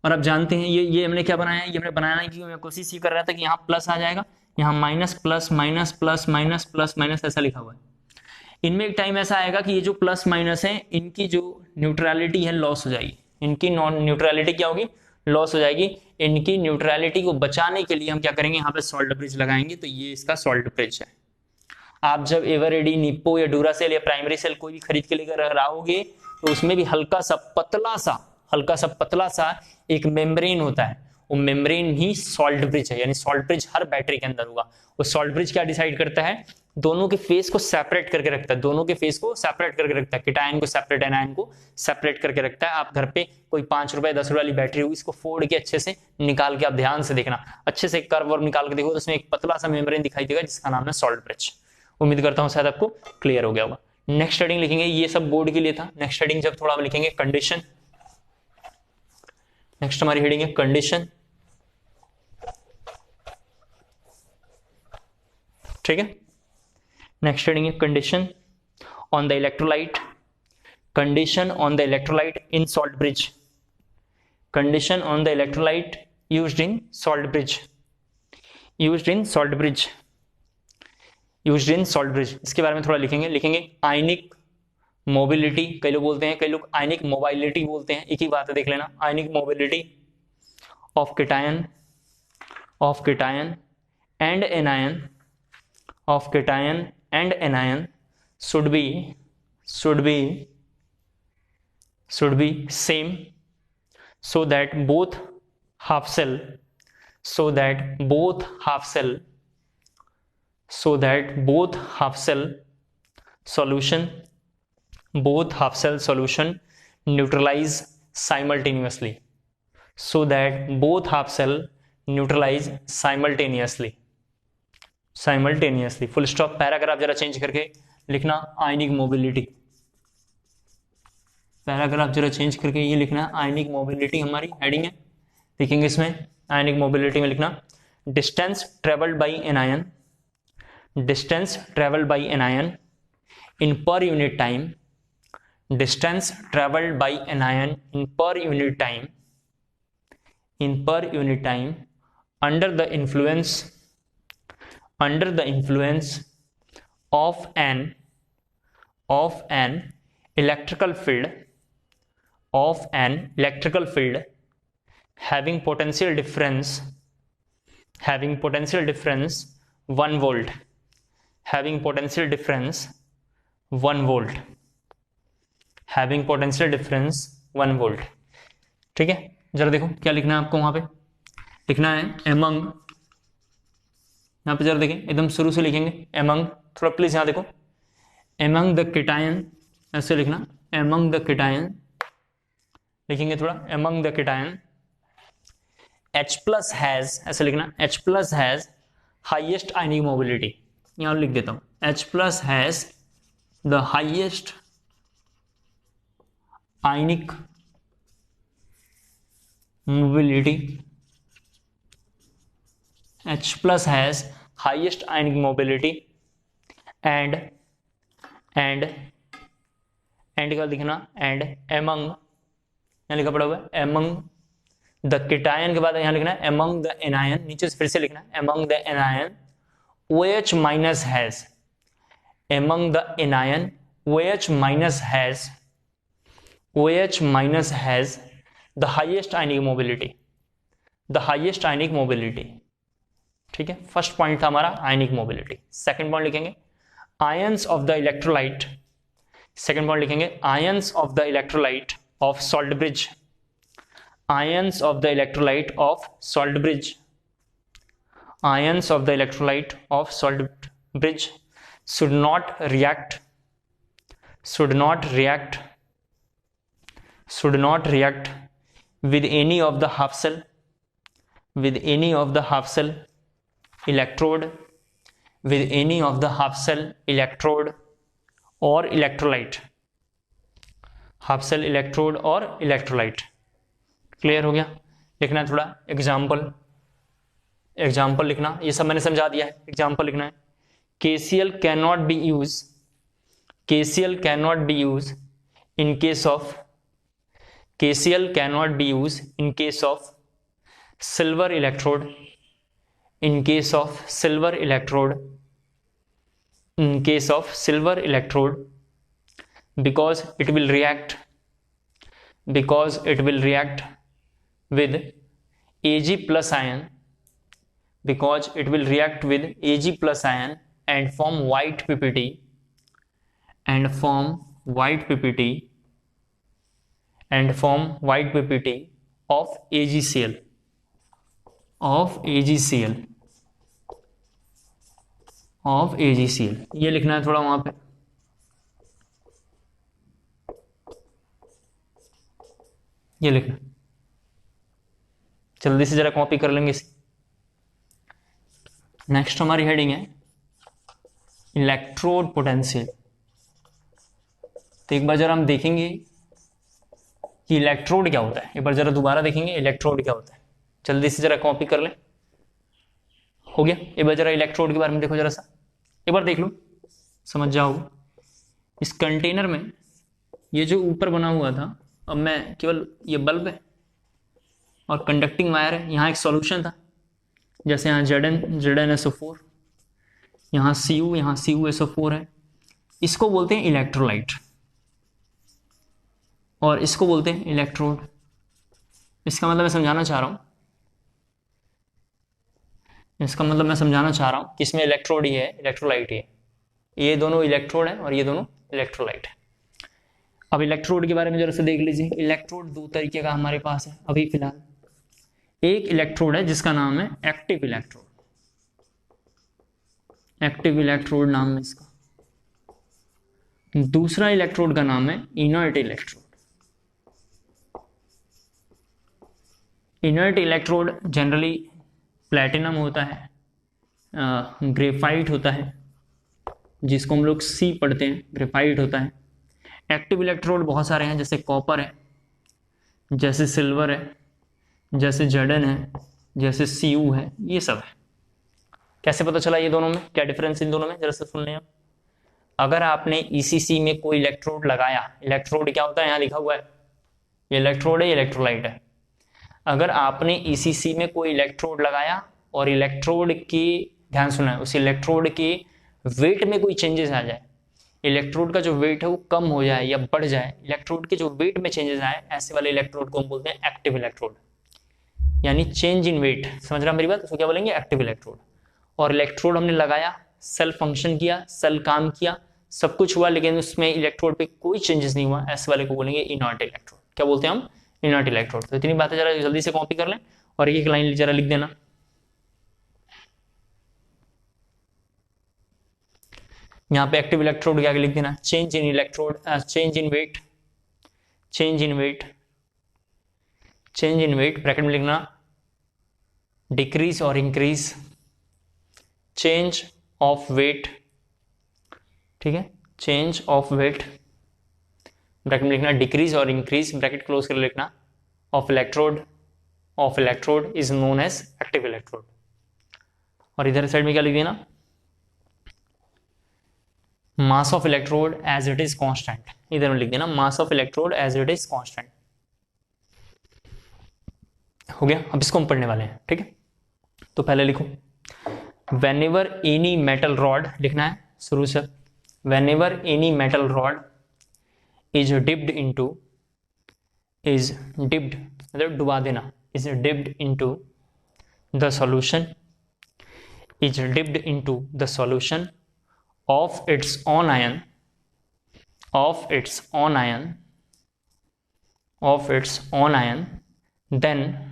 और आप जानते हैं ये हमने क्या बनाया है, ये हमने बनाया कि मैं कोशिश ये कर रहा था कि यहाँ प्लस आ जाएगा, यहाँ minus plus minus plus minus plus minus ऐसा लिखा हुआ है। इनमें एक टाइम ऐसा आएगा कि ये जो प्लस माइनस है इनकी जो न्यूट्रलिटी है लॉस हो जाएगी, इनकी नॉन न्यूट्रलिटी क्या होगी, लॉस हो जाएगी। इनकी न्यूट्रलिटी को बचाने के लिए हम क्या करेंगे, यहाँ पे सॉल्ट ब्रिज लगाएंगे। तो ये इसका सॉल्ट ब्रिज है। आप जब एवरेडी, निप्पो या डूरासेल या प्राइमरी सेल कोई भी खरीद के लेकर आओगे तो उसमें भी हल्का सा पतला सा एक मेम्ब्रेन होता है, वो मेम्ब्रेन ही सॉल्ट ब्रिज है, यानी सॉल्ट ब्रिज हर बैटरी के अंदर होगा। वो सॉल्ट ब्रिज क्या डिसाइड करता है, दोनों के फेस को सेपरेट करके रखता है, दोनों के फेस को सेपरेट करके रखता है, कीटायन को सेपरेट, एनायन को सेपरेट करके रखता है। आप घर पे कोई 5 रुपए 10 रुपए वाली बैटरी होगी, इसको फोड़ के अच्छे से निकाल के आप ध्यान से देखना, अच्छे से कर्व और निकाल के देखो तो उसमें एक पतला सा मेम्ब्रेन दिखाई देगा जिसका नाम है सॉल्ट ब्रिज। उम्मीद करता हूं शायद आपको क्लियर हो गया होगा। नेक्स्ट हेडिंग लिखेंगे, ये सब बोर्ड के लिए था। नेक्स्ट हेडिंग जब थोड़ा लिखेंगे कंडीशन। नेक्स्ट हमारी हेडिंग है कंडीशन, ठीक है। नेक्स्ट हेडिंग है condition on the electrolyte, condition on the electrolyte in salt bridge, condition on the electrolyte used in salt bridge, used in salt bridge, used in salt bridge. इसके बारे में थोड़ा लिखेंगे आयनिक mobility, कई लोग बोलते हैं, कई लोग आयनिक मोबाइलिटी बोलते हैं, एक ही बात है, देख लेना। Ionic mobility of cation and anion, of cation and anion should be same, so that both half cell solution neutralize simultaneously, full stop. Paragraph जरा चेंज करके लिखना आयनिक मोबिलिटी, पैराग्राफ जरा चेंज करके ये लिखना आयनिक मोबिलिटी, हमारी हेडिंग है। देखेंगे इसमें आयनिक मोबिलिटी में लिखना distance travelled by an ion, distance travelled by an ion in per unit time, distance travelled by an ion in per unit time under the influence of an electrical field having potential difference 1 volt, having potential difference 1 volt, ठीक है। जरा देखो क्या लिखना है आपको, वहां पे लिखना है among, यहाँ पे जरा देखें एकदम शुरू से लिखेंगे एमंग, थोड़ा प्लीज यहाँ देखो, एमंग द कीटायन, ऐसे लिखना एमंग द कीटायन, लिखेंगे थोड़ा among the cation. H plus has, ऐसे लिखना H plus has highest ionic mobility, यहाँ लिख देता हूं H plus has the highest ionic mobility, H plus has highest ionic mobility and क्या लिखना, and among, यहाँ लिखा पड़ा हुआ है among the cation के बाद यहाँ लिखना है among the anion, नीचे से फिर से लिखना है among the anion OH minus has, among the anion OH minus has the highest ionic mobility, ठीक है। फर्स्ट पॉइंट था हमारा आयनिक मोबिलिटी। सेकंड पॉइंट लिखेंगे ions of the electrolyte, second point लिखेंगे ions of the electrolyte of salt bridge, ions of the electrolyte of salt bridge, ions of the electrolyte of salt bridge should not react with any of the half cell electrode or electrolyte, half cell electrode और electrolyte. Clear हो गया। लिखना है थोड़ा example, example लिखना, ये सब मैंने समझा दिया है, एग्जाम्पल लिखना है। KCl can not be use, KCl can not be use in case of, KCl cannot be used in case of silver electrode, in case of silver electrode, in case of silver electrode, because it will react, because it will react with Ag plus ion, because it will react with Ag plus ion and form white PPT, and form white PPT, and form white PPT of AgCl, of AgCl, of AgCl। ये लिखना है थोड़ा वहां पे, ये लिखना, जल्दी से जरा कॉपी कर लेंगे इसे। नेक्स्ट हमारी हेडिंग है इलेक्ट्रोड पोटेंशियल। तो एक बार जरा हम देखेंगे कि इलेक्ट्रोड क्या होता है, एक बार जरा दोबारा देखेंगे इलेक्ट्रोड क्या होता है, जल्दी से जरा कॉपी कर लें। हो गया। एक बार जरा इलेक्ट्रोड के बारे में देखो जरा सा, एक बार देख लो, समझ जाओ। इस कंटेनर में ये जो ऊपर बना हुआ था, अब मैं केवल ये बल्ब है और कंडक्टिंग वायर है, यहाँ एक सॉल्यूशन था, जैसे यहाँ ZnSO4, यहाँ Cu, यहाँ CuSO4 है, इसको बोलते हैं इलेक्ट्रोलाइट और इसको बोलते हैं इलेक्ट्रोड। इसका मतलब मैं समझाना चाह रहा हूं, इसका मतलब मैं समझाना चाह रहा हूं कि इसमें इलेक्ट्रोड ही है, इलेक्ट्रोलाइट ही है। ये दोनों इलेक्ट्रोड है और ये दोनों इलेक्ट्रोलाइट है। अब इलेक्ट्रोड के बारे में जरा से देख लीजिए। इलेक्ट्रोड दो तरीके का हमारे पास है अभी फिलहाल। एक इलेक्ट्रोड है जिसका नाम है एक्टिव इलेक्ट्रोड, एक्टिव इलेक्ट्रोड नाम है इसका। दूसरा इलेक्ट्रोड का नाम है inert electrode. Inert electrode generally platinum होता है, ग्रेफाइट होता है, जिसको हम लोग सी पढ़ते हैं, ग्रेफाइट होता है। एक्टिव इलेक्ट्रोड बहुत सारे हैं, जैसे कॉपर है, जैसे सिल्वर है, जैसे जर्डन है, जैसे सीयू है, ये सब है। कैसे पता चला ये दोनों में क्या डिफरेंस इन दोनों में, जरा से सुन लें आप। अगर आपने ईसीसी में कोई इलेक्ट्रोड लगाया, इलेक्ट्रोड क्या होता है यहाँ लिखा हुआ है, ये इलेक्ट्रोड है, इलेक्ट्रोलाइट है। अगर आपने ईसीसी में कोई इलेक्ट्रोड लगाया और इलेक्ट्रोड की, ध्यान सुना, उस इलेक्ट्रोड के वेट में कोई चेंजेस आ जाए, इलेक्ट्रोड का जो वेट है वो कम हो जाए या बढ़ जाए, इलेक्ट्रोड के जो वेट में चेंजेस आए, ऐसे वाले इलेक्ट्रोड को हम बोलते हैं एक्टिव इलेक्ट्रोड, यानी चेंज इन वेट। समझ रहा मेरी बात, उसको क्या बोलेंगे, एक्टिव इलेक्ट्रोड। और इलेक्ट्रोड हमने लगाया, सेल फंक्शन किया, सेल काम किया, सब कुछ हुआ, लेकिन उसमें इलेक्ट्रोड पे कोई चेंजेस नहीं हुआ, ऐसे वाले को बोलेंगे इनर्ट इलेक्ट्रोड। क्या बोलते हैं हम, इनर्ट इलेक्ट्रोड। तो इतनी बातें जरा जल्दी से कॉपी कर लें और एक लाइन जरा लिख देना। यहाँ पे एक्टिव इलेक्ट्रोड क्या लिख देना, change in electrode, change in weight, change in weight, change in weight, bracket में लिखना डिक्रीज और इंक्रीज, चेंज ऑफ वेट, ठीक है, चेंज ऑफ वेट, ब्रैकेट में लिखना डिक्रीज और इंक्रीज, ब्रैकेट क्लोज कर लिखना, of electrode is known as active electrode. और इधर साइड में क्या लिख देना, mass of electrode as it is constant, इधर में लिख देना mass of electrode as it is constant. हो गया। अब इसको हम पढ़ने वाले हैं, ठीक है। तो पहले लिखो, whenever any metal rod, लिखना है शुरू से, whenever any metal rod is dipped into, is dipped मतलब डुबा देना, is dipped into the solution, is dipped into the solution of its own ion, of its own ion, of its own ion, then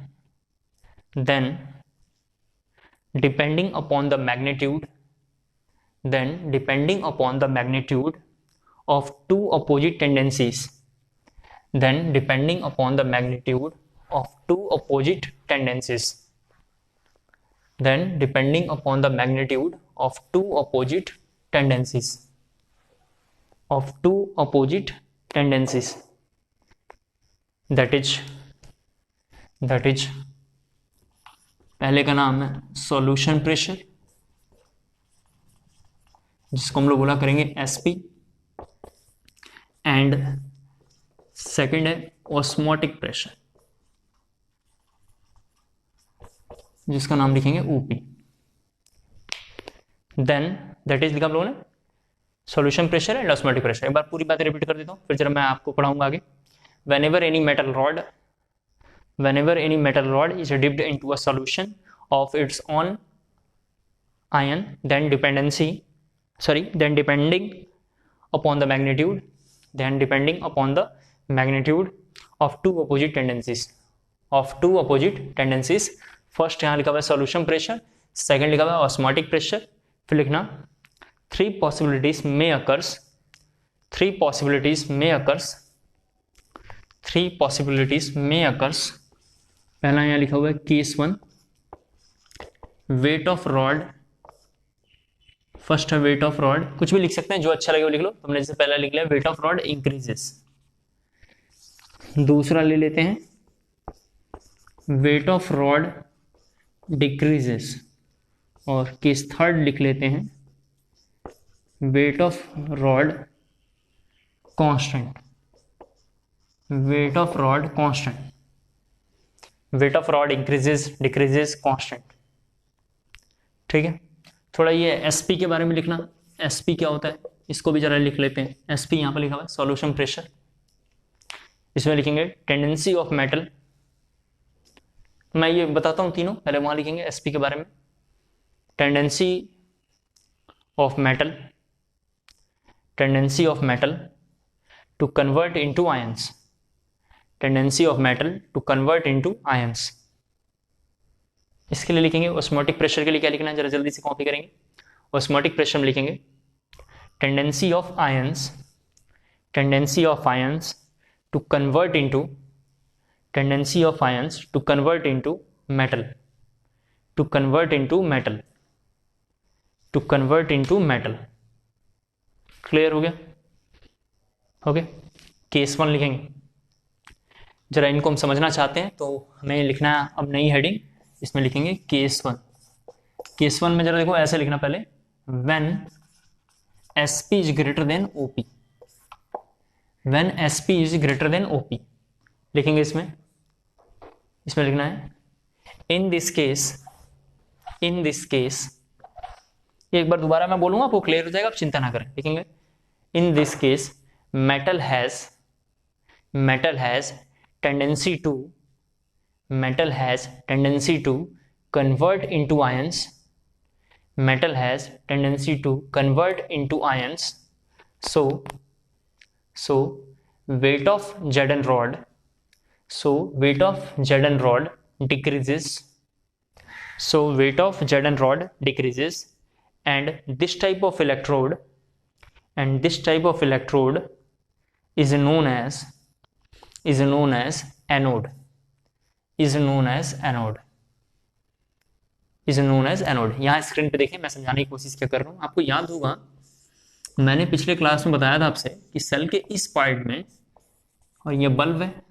depending upon the magnitude, then depending upon the magnitude of two opposite tendencies, then depending upon the magnitude of two opposite tendencies, then depending upon the magnitude of two opposite tendencies, of two opposite tendencies, that is पहले का नाम है solution pressure, जिसको हम लोग बोला करेंगे SP, and second है ऑस्मोटिक प्रेशर, जिसका नाम लिखेंगे ओपी। देन दैट इज लिखा हम लोगों ने solution pressure and osmotic pressure. एक बार पूरी बातें रिपीट कर देता हूँ, फिर जरा मैं आपको पढ़ाऊंगा आगे। whenever any metal rod is dipped into a solution of its own ion, then depending upon the magnitude of two opposite tendencies, first यहाँ लिखा हुआ है सॉल्यूशन प्रेशर, सेकंड लिखा हुआ है ऑस्मोटिक प्रेशर, फिर लिखना three possibilities may occurs, पहला यहाँ लिखा हुआ है case 1, weight of rod, first है वेट ऑफ रॉड, कुछ भी लिख सकते हैं जो अच्छा लगे वो लिख लो, हमने जैसे पहला लिख लिया वेट ऑफ रॉड इंक्रीजेस। दूसरा ले लेते हैं वेट ऑफ रॉड डिक्रीजेस, और केस थर्ड लिख लेते हैं weight of rod constant, weight of rod increases decreases constant. ठीक है, थोड़ा ये एसपी के बारे में लिखना, एसपी क्या होता है इसको भी जरा लिख लेते हैं। एसपी यहाँ पर लिखा हुआ है सॉल्यूशन प्रेशर, इसमें लिखेंगे टेंडेंसी ऑफ मेटल, मैं ये बताता हूँ तीनों, पहले वहां लिखेंगे एसपी के बारे में। Tendency of metal to convert into ions, इसके लिए लिखेंगे। ऑस्मोटिक प्रेशर के लिए क्या लिखना है, जरा जल्दी से कॉपी करेंगे। ऑस्मोटिक प्रेशर में लिखेंगे tendency of ions to convert into metal. Clear हो गया? ओके, केस 1 लिखेंगे। जरा इनको हम समझना चाहते हैं तो हमें लिखना है अब नई हेडिंग, इसमें लिखेंगे केस 1। केस 1 में जरा देखो ऐसे लिखना पहले, when SP is greater than OP, लिखेंगे इसमें लिखना है इन दिस केस, ये एक बार दोबारा मैं बोलूंगा आपको क्लियर हो जाएगा, आप चिंता ना करें। लिखेंगे in this case metal has tendency to convert into ions, so weight of Zadan rod decreases, and this type of electrode is known as anode, यहाँ स्क्रीन पे देखें, मैं समझाने की कोशिश क्या कर रहा हूँ। आपको याद होगा मैंने पिछले क्लास में बताया था आपसे कि सेल के इस पार्ट में, और ये बल्ब है,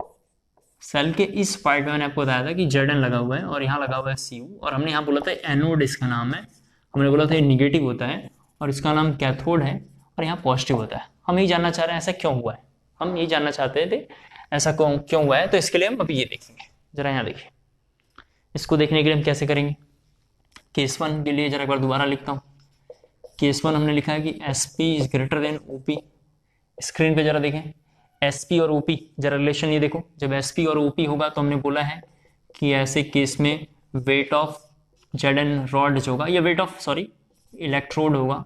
सेल के इस पार्ट में मैंने आपको बताया था कि Zn लगा हुआ है और यहाँ लगा हुआ है Cu, और हमने यहाँ बोला था एनोड इसका नाम है, हमने बोला था ये निगेटिव होता है और इसका नाम कैथोड है, और यहाँ पॉजिटिव होता है। हम यही जानना चाह रहे हैं ऐसा क्यों हुआ है, हम यही जानना चाहते थे ऐसा क्यों हुआ है, तो इसके लिए हम अभी ये देखेंगे। जरा यहाँ देखिए, इसको देखने के लिए हम कैसे करेंगे। केस 1 के लिए जरा एक बार दोबारा लिखता हूँ। केस 1 हमने लिखा है कि SP is greater than OP। Screen पे जरा देखें SP और OP, जरा रिलेशन ये देखो, जब SP और OP होगा तो हमने बोला है कि ऐसे केस में वेट ऑफ Zn रॉड जो होगा, या वेट ऑफ इलेक्ट्रोड होगा,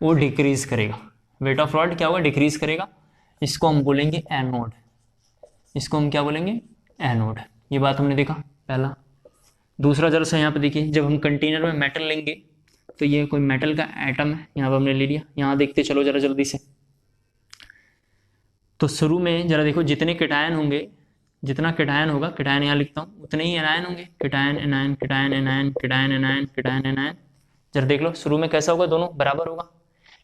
वो डिक्रीज करेगा। वेट ऑफ रॉड क्या होगा, डिक्रीज करेगा। इसको हम बोलेंगे एनोड, इसको हम क्या बोलेंगे, एनोड। ये बात हमने देखा पहला। दूसरा जरा सा यहाँ पे देखिए, जब हम कंटेनर में मेटल लेंगे तो ये कोई मेटल का एटम है, यहाँ पे हमने ले लिया। यहाँ देखते चलो जरा जल्दी से, तो शुरू में जरा देखो जितने केटायन होंगे, जितना केटायन होगा, केटायन यहाँ लिखता हूँ, उतने ही एनायन होंगे। Cation anion, cation anion, cation anion, cation anion. जरा देख लो शुरू में कैसा होगा, दोनों बराबर होगा।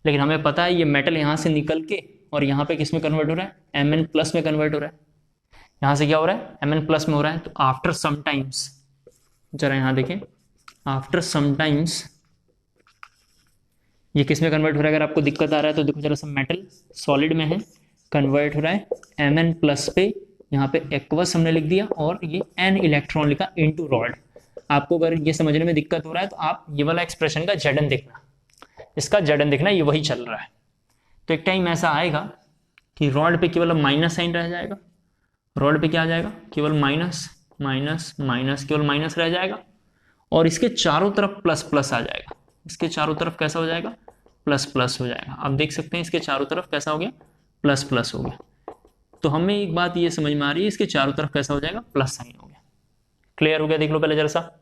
लेकिन हमें पता है ये मेटल यहाँ से निकल के और यहाँ पे किस में कन्वर्ट हो रहा है, Mn प्लस में कन्वर्ट हो रहा है। यहाँ से क्या हो रहा है, Mn प्लस में हो रहा है। तो आफ्टर सम टाइम्स, जरा यहाँ देखें, आफ्टर सम टाइम्स ये किस में कन्वर्ट हो रहा है। अगर आपको दिक्कत आ रहा है तो देखो जरा सा, मेटल सॉलिड में है, कन्वर्ट हो रहा है Mn प्लस पे, यहाँ पे एक्वस हमने लिख दिया और ये n इलेक्ट्रॉन लिखा इनटू रॉड। आपको अगर ये समझने में दिक्कत हो रहा है तो आप ये वाला एक्सप्रेशन का Zn देखना, इसका Zn देखना, ये वही चल रहा है। तो एक टाइम ऐसा आएगा कि रॉड पे केवल माइनस साइन रह जाएगा, रॉड पे क्या आ जाएगा, केवल माइनस माइनस माइनस, केवल माइनस रह जाएगा और इसके चारों तरफ प्लस प्लस आ जाएगा। इसके चारों तरफ कैसा हो जाएगा, प्लस प्लस हो जाएगा। आप देख सकते हैं इसके चारों तरफ कैसा हो गया, प्लस प्लस हो गया। तो हमें एक बात ये समझ में आ रही है, इसके चारों तरफ कैसा हो जाएगा, प्लस साइन हो गया। क्लियर हो गया, देख लो पहले जरा सा।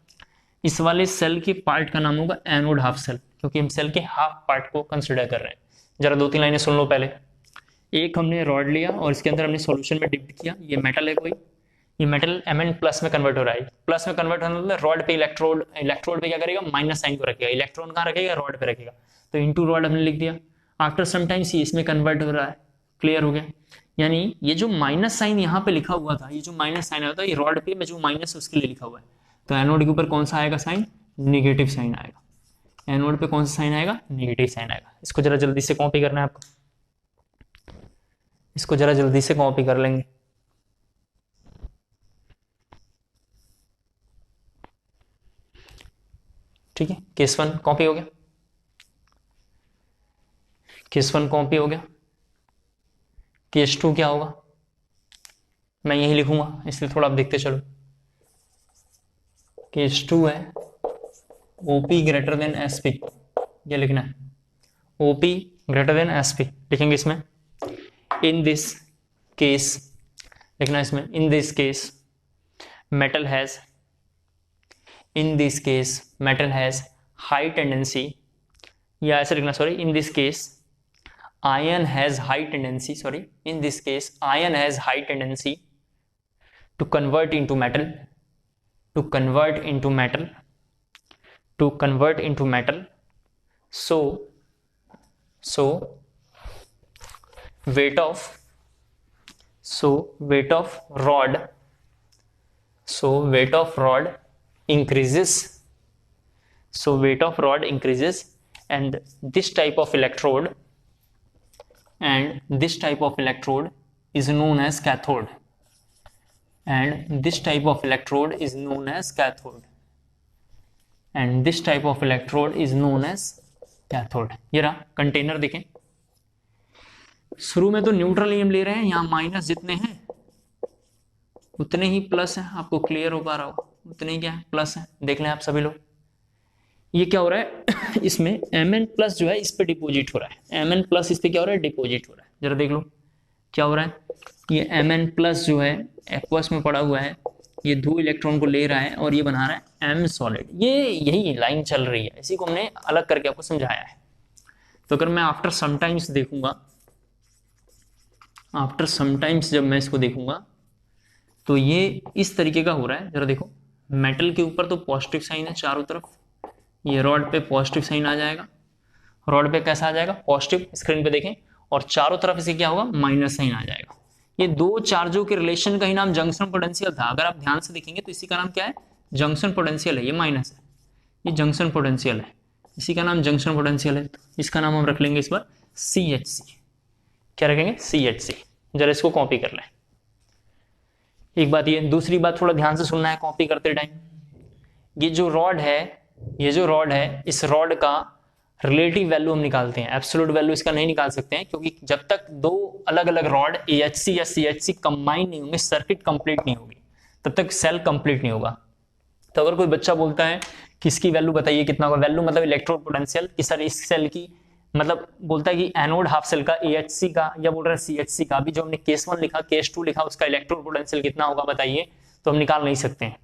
इस वाले सेल के पार्ट का नाम होगा एनोड हाफ सेल, क्योंकि हम सेल के हाफ पार्ट को कंसिडर कर रहे हैं। जरा 2-3 लाइनें सुन लो पहले। एक हमने रॉड लिया और इसके अंदर हमने सॉल्यूशन में डिप किया, ये मेटल है कोई, ये मेटल Mn प्लस में कन्वर्ट हो रहा है। प्लस में कन्वर्ट होने मतलब रॉड पे इलेक्ट्रोड, इलेक्ट्रोड पे क्या करेगा, माइनस साइन को रखेगा, इलेक्ट्रॉन कहाँ रखेगा, रॉड पे रखेगा। तो इनटू रॉड हमने लिख दिया। आफ्टर सम टाइम्स ये इसमें कन्वर्ट हो रहा है। क्लियर हो गया। यानी ये जो माइनस साइन यहाँ पे लिखा हुआ था, ये जो माइनस साइन आया था, ये रॉड पे में जो माइनस उसके लिए लिखा हुआ है। तो एनोड के ऊपर कौन सा आएगा साइन, निगेटिव साइन आएगा। एनोड पे कौन सा साइन आएगा, निगेटिव साइन आएगा। इसको जरा जल्दी से कॉपी करना है आपको, इसको जरा जल्दी से कॉपी कर लेंगे। ठीक है, केस 1 कॉपी हो गया, केस 1 कॉपी हो गया। केस 2 क्या होगा, मैं यही लिखूंगा, इसलिए थोड़ा आप देखते चलो। केस 2 है OP ग्रेटर देन SP, ये लिखना है, OP ग्रेटर देन SP लिखेंगे इसमें। इन दिस केस लिखना है इसमें, इन this case metal has, in this case metal has high tendency, या ऐसे लिखना, sorry, in this case iron has high tendency, sorry, in this case iron has high tendency to convert into metal, to convert into metal, to convert into metal. So weight of, so weight of rod, so weight of rod increases, so weight of rod increases, and this type of electrode, and this type of electrode is known as cathode, and this type of electrode is known as cathode, and this type of electrode is known as cathode। ये रहा container, देखें शुरू में तो neutral नियम ले रहे हैं, यहाँ माइनस जितने हैं उतने ही प्लस है, आपको क्लियर हो पा रहा हो, उतने ही क्या है, प्लस है। देख लें आप सभी लोग, ये क्या हो रहा है इसमें Mn प्लस जो है इस पे डिपोजिट हो रहा है, Mn प्लस इस पे क्या हो रहा है, डिपोजिट हो रहा है। जरा देख लो क्या हो रहा है, ये Mn प्लस जो है एक्वस में पड़ा हुआ है, ये 2 इलेक्ट्रॉन को ले रहा है और ये बना रहा है M सॉलिड। ये यही लाइन चल रही है, इसी को हमने अलग करके आपको समझाया है। तो अगर मैं आफ्टर समटाइम्स देखूंगा, आफ्टर समटाइम्स जब मैं इसको देखूंगा तो ये इस तरीके का हो रहा है। जरा देखो, मेटल के ऊपर तो पॉजिटिव साइन है चारों तरफ, ये रॉड पे पॉजिटिव साइन आ जाएगा, रॉड पे कैसा आ जाएगा, पॉजिटिव, स्क्रीन पे देखें, और चारों तरफ इसे क्या होगा, माइनस साइन आ जाएगा। ये 2 चार्जों के रिलेशन का ही नाम जंक्शन पोटेंशियल था। अगर आप ध्यान से देखेंगे तो इसी का नाम क्या है, जंक्शन पोटेंशियल है। ये माइनस है, ये जंक्शन पोटेंशियल है, इसी का नाम जंक्शन पोटेंशियल है। तो इसका नाम हम रख लेंगे इस बार CHC। क्या रखेंगे, CHC। जरा इसको कॉपी कर लें। एक बात ये, दूसरी बात थोड़ा ध्यान से सुनना है कॉपी करते टाइम। ये जो रॉड है, ये जो रॉड है, इस रॉड का रिलेटिव वैल्यू हम निकालते हैं, एब्सोल्यूट वैल्यू इसका नहीं निकाल सकते हैं, क्योंकि जब तक 2 अलग अलग रॉड AHC या CHC कंबाइन नहीं होंगे, सर्किट कंप्लीट नहीं होगी, तब तक सेल कंप्लीट नहीं होगा। तो अगर कोई बच्चा बोलता है किसकी वैल्यू बताइए कितना होगा, वैल्यू मतलब इलेक्ट्रोड पोटेंशियल कि सर इस सेल की, मतलब बोलता है कि एनोड हाफ सेल का AHC का, या बोल रहा है CHC का, अभी जो हमने केस 1 लिखा, केस 2 लिखा, उसका इलेक्ट्रोड पोटेंशियल कितना होगा बताइए, तो हम निकाल नहीं सकते हैं,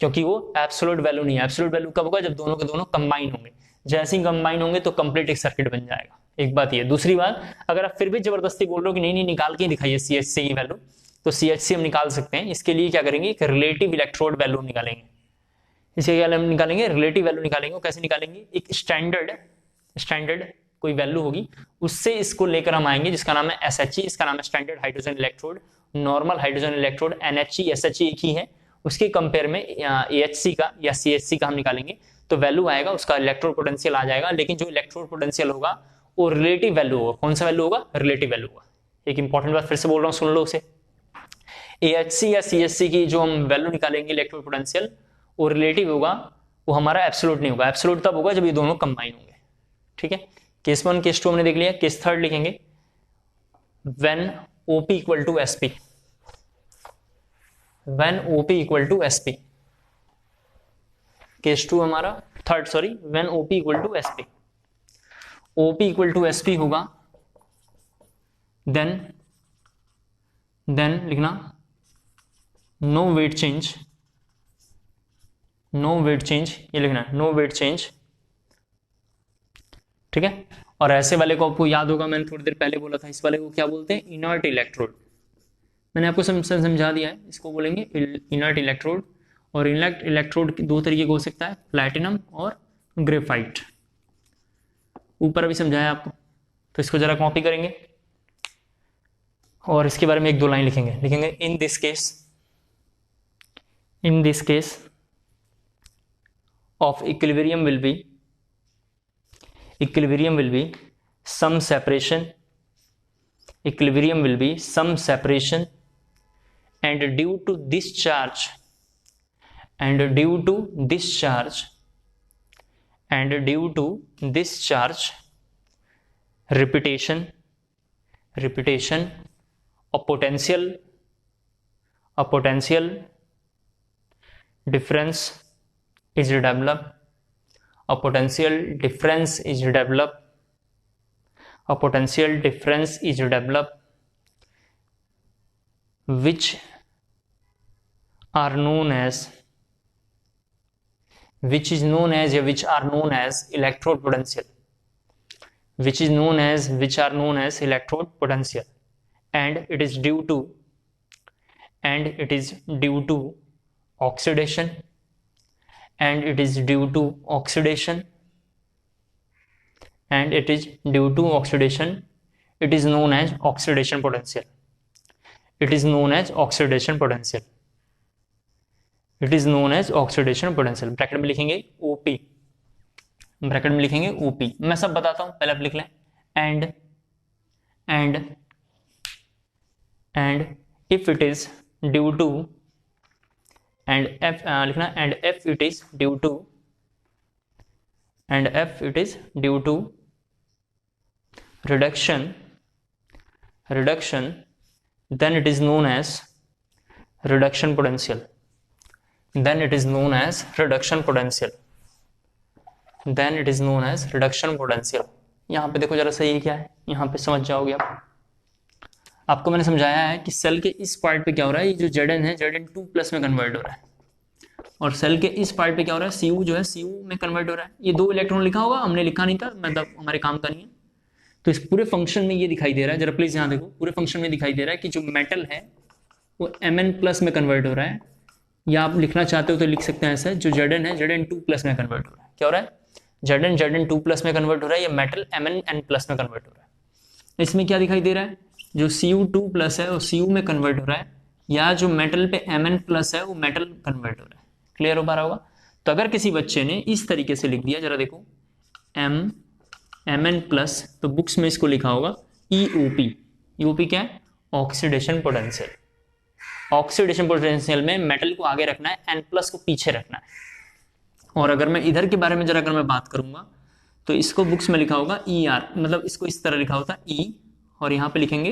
क्योंकि वो एब्सोल्यूट वैल्यू नहीं है। एब्सोल्यूट वैल्यू कब होगा, जब दोनों के दोनों कंबाइन होंगे। जैसे ही कंबाइन होंगे तो कंप्लीट एक सर्किट बन जाएगा। एक बात ये। दूसरी बात, अगर आप फिर भी जबरदस्ती बोल रहे हो कि नहीं नहीं निकाल के दिखाइए CHC की वैल्यू, तो CHC हम निकाल सकते हैं। इसके लिए क्या करेंगे, एक रिलेटिव इलेक्ट्रोड वैल्यू निकालेंगे। इसके क्या हम निकालेंगे, रिलेटिव वैल्यू निकालेंगे। कैसे निकालेंगे, एक स्टैंडर्ड कोई वैल्यू होगी, उससे इसको लेकर हम आएंगे जिसका नाम है SHE, इसका नाम है standard hydrogen electrode. Normal hydrogen electrode NHE SHE एक ही है, उसके कंपेयर में AHC का या CHC का हम निकालेंगे तो वैल्यू आएगा, उसका इलेक्ट्रोड पोटेंशियल आ जाएगा। लेकिन जो इलेक्ट्रोड पोटेंशियल होगा वो रिलेटिव वैल्यू होगा। कौन सा वैल्यू होगा? रिलेटिव वैल्यू होगा। एक इंपॉर्टेंट बात फिर से बोल रहा हूँ, सुन लो उसे। AHC या CHC की जो हम वैल्यू निकालेंगे इलेक्ट्रोड पोटेंशियल, वो रिलेटिव होगा, वो हमारा एब्सोल्यूट नहीं होगा। एब्सोल्यूट तब होगा जब ये दोनों कंबाइन होंगे। ठीक है, केस 1 केस 2 हमने देख लिया, केस 3 लिखेंगे when OP equal to SP, when OP equal to SP। Case 2 हमारा third, sorry, when OP equal to SP, OP equal to SP होगा, देन लिखना no weight change, no weight change, ये लिखना है नो वेट चेंज। ठीक है, और ऐसे वाले को आपको याद होगा, मैंने थोड़ी देर पहले बोला था, इस वाले को क्या बोलते हैं? Inert electrode. मैंने आपको समझा दिया है, इसको बोलेंगे इनर्ट इलेक्ट्रोड। और इनर्ट इलेक्ट्रोड दो तरीके का हो सकता है, प्लैटिनम और ग्रेफाइट। ऊपर अभी समझाया आपको, तो इसको जरा कॉपी करेंगे और इसके बारे में एक दो लाइन लिखेंगे in this case of equilibrium will be some separation, and due to this charge repetition of potential difference is developed, a potential difference is developed, which are known as electrode potential, and it is due to oxidation, it is known as oxidation potential, bracket में लिखेंगे OP, मैं सब बताता हूं, पहले आप लिख लें। And if it is due to, and F लिखना, and if it is due to reduction, then it is known as reduction potential, यहाँ पे देखो जरा सही क्या है, यहाँ पे समझ जाओगे आप। आपको मैंने समझाया है कि सेल के इस पार्ट पे क्या हो रहा है, ये जो Zn है Zn2+ में कन्वर्ट हो रहा है, और सेल के इस पार्ट पे क्या हो रहा है, Cu जो है Cu में कन्वर्ट हो रहा है। ये 2 इलेक्ट्रॉन लिखा होगा, हमने लिखा नहीं था, मतलब हमारे काम का नहीं है। तो इस पूरे फंक्शन में ये दिखाई दे रहा है, जरा प्लीज यहाँ देखो, पूरे फंक्शन में दिखाई दे रहा है कि जो मेटल है वो Mn+ में कन्वर्ट हो रहा है, या आप लिखना चाहते हो तो लिख सकते हैं ऐसा, जो Zn है Zn2+ में कन्वर्ट हो रहा है। क्या हो रहा है? Zn2+ में कन्वर्ट हो रहा है, या मेटल Mn+ में कन्वर्ट हो रहा है। इसमें क्या दिखाई दे रहा है, जो Cu2+ है वो Cu में कन्वर्ट हो रहा है, या जो मेटल पे Mn+ है वो मेटल कन्वर्ट हो रहा है। क्लियर हो पा रहा होगा? तो अगर किसी बच्चे ने इस तरीके से लिख दिया, जरा देखो Mn+, तो बुक्स में इसको लिखा होगा EOP क्या है? Oxidation potential. ऑक्सीडेशन पोटेंशियल में मेटल को आगे रखना है, N+ को पीछे रखना है। और अगर मैं इधर के बारे में जरा अगर मैं बात करूंगा, तो इसको बुक्स में लिखा होगा ER, मतलब इसको इस तरह लिखा होता है E, और यहाँ पे लिखेंगे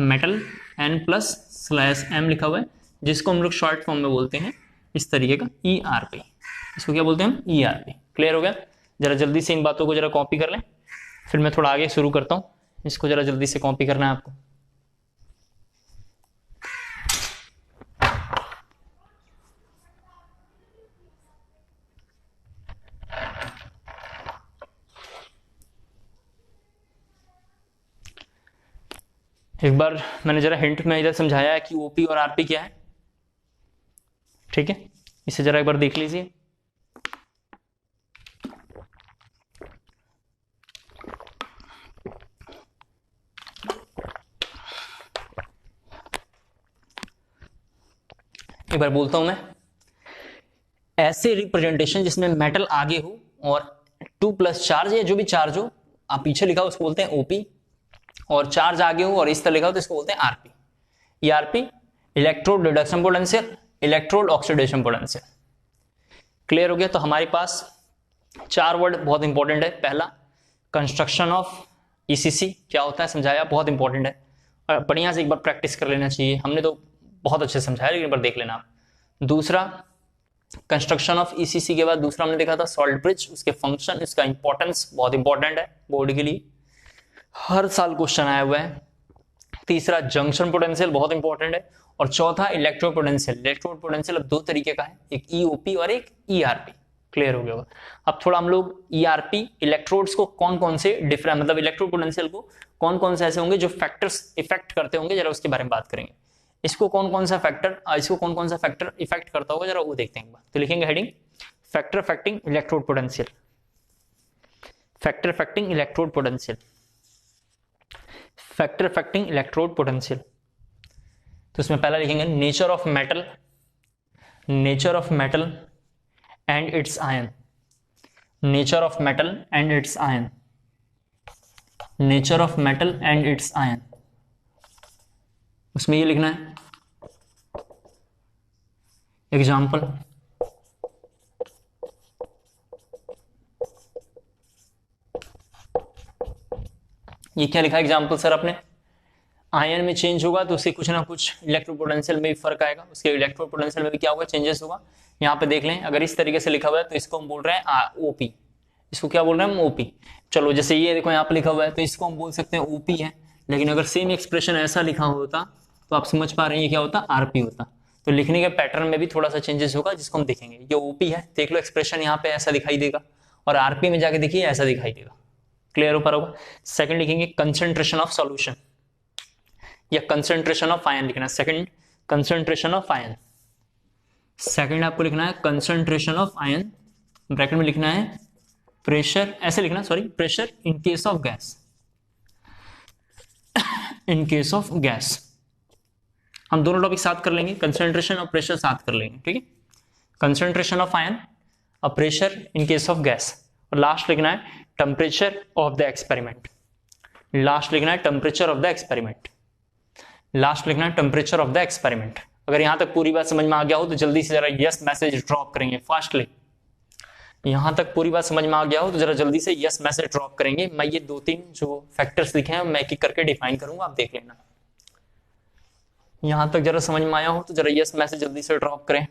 मेटल N+/M लिखा हुआ है, जिसको हम लोग शॉर्ट फॉर्म में बोलते हैं इस तरीके का ERP। इसको क्या बोलते हैं हम? ERP। क्लियर हो गया? जरा जल्दी से इन बातों को जरा कॉपी कर लें, फिर मैं थोड़ा आगे शुरू करता हूँ। इसको जरा जल्दी से कॉपी करना है आपको। एक बार मैंने जरा हिंट में इधर समझाया है कि OP और RP क्या है, ठीक है? इसे जरा एक बार देख लीजिए। एक बार बोलता हूं मैं, ऐसे रिप्रेजेंटेशन जिसमें मेटल आगे हो और 2+ चार्ज या जो भी चार्ज हो, आप पीछे लिखा हो उसको बोलते हैं ओपी, और चार्ज आगे हो और इस तरह लिखा हो तो इसको बोलते हैं RP. ERP electrode reduction potential, electrode oxidation potential. Clear हो गया? तो हमारे पास 4 वर्ड बहुत इंपॉर्टेंट है। पहला कंस्ट्रक्शन ऑफ ईसीसी क्या होता है समझाया, बहुत इंपॉर्टेंट है और बढ़िया से एक बार प्रैक्टिस कर लेना चाहिए। हमने तो बहुत अच्छे से समझाया लेकिन एक बार देख लेना आप। दूसरा कंस्ट्रक्शन ऑफ ईसीसी के बाद दूसरा हमने देखा था सॉल्ट ब्रिज, उसके फंक्शन, इसका इंपॉर्टेंस बहुत इंपॉर्टेंट है बोर्ड के लिए, हर साल क्वेश्चन आया हुआ है। तीसरा जंक्शन पोटेंशियल बहुत इंपॉर्टेंट है, और चौथा इलेक्ट्रोड पोटेंशियल। इलेक्ट्रोड पोटेंशियल अब 2 तरीके का है, एक ईओपी और एक ईआरपी। क्लियर हो गया होगा? अब थोड़ा हम लोग ईआरपी इलेक्ट्रोड्स को कौन कौन से डिफरेंट, मतलब इलेक्ट्रोड पोटेंशियल को कौन कौन से ऐसे होंगे जो फैक्टर्स इफेक्ट करते होंगे, जरा उसके बारे में बात करेंगे। इसको कौन कौन सा फैक्टर इफेक्ट करता होगा, जरा वो देखते हैं एक बार। तो लिखेंगे heading factor affecting electrode potential, factor affecting electrode potential, factor affecting electrode potential. तो इसमें पहला लिखेंगे nature of metal, nature of metal and it's ion, nature of metal and it's ion, nature of metal and it's ion. उसमें ये लिखना है example, ये क्या लिखा है एग्जाम्पल सर आपने? आयन में चेंज होगा तो उससे कुछ ना कुछ इलेक्ट्रो पोटेंशियल में भी फर्क आएगा, उसके इलेक्ट्रो पोटेंशियल में भी क्या होगा, चेंजेस होगा। यहाँ पे देख लें, अगर इस तरीके से लिखा हुआ है तो इसको हम बोल रहे हैं ओपी, इसको क्या बोल रहे हैं हम? ओपी। चलो जैसे ये देखो यहाँ पे लिखा हुआ है तो इसको हम बोल सकते हैं ओपी है, लेकिन अगर सेम एक्सप्रेशन ऐसा लिखा होता तो आप समझ पा रहे हैं ये क्या होता, आरपी होता। तो लिखने के पैटर्न में भी थोड़ा सा चेंजेस होगा जिसको हम देखेंगे। ये ओपी है, देख लो एक्सप्रेशन यहाँ पे ऐसा दिखाई देगा, और आरपी में जाके देखिए ऐसा दिखाई देगा। क्लियर हो पा रहा होगा? सेकंड लिखेंगे कंसंट्रेशन ऑफ सॉल्यूशन या कंसंट्रेशन ऑफ आयन लिखना है। Second concentration of ion, second आपको लिखना है कंसंट्रेशन ऑफ आयन, ब्रैकेट में लिखना है प्रेशर, ऐसे लिखना sorry, pressure in case of gas, in case of gas. हम दोनों टॉपिक साथ कर लेंगे, कंसंट्रेशन और प्रेशर साथ कर लेंगे, ठीक है? कंसंट्रेशन ऑफ आयन और pressure in case of gas, और लास्ट लिखना है temperature of the experiment, last लिखना है temperature of the experiment, last लिखना है टेम्परेचर ऑफ द एक्सपेरिमेंट। अगर यहां तक पूरी बात समझ में आ गया हो तो जल्दी से जरा यस मैसेज ड्रॉप करेंगे फास्टली। यहां तक पूरी बात समझ में आ गया हो तो जरा जल्दी से यस मैसेज ड्रॉप करेंगे। मैं ये 2-3 जो फैक्टर्स लिखे हैं मैं एक एक करके डिफाइन करूंगा, आप देख लेना। यहां तक जरा समझ में आया हो तो जरा यस मैसेज जल्दी से ड्रॉप करें।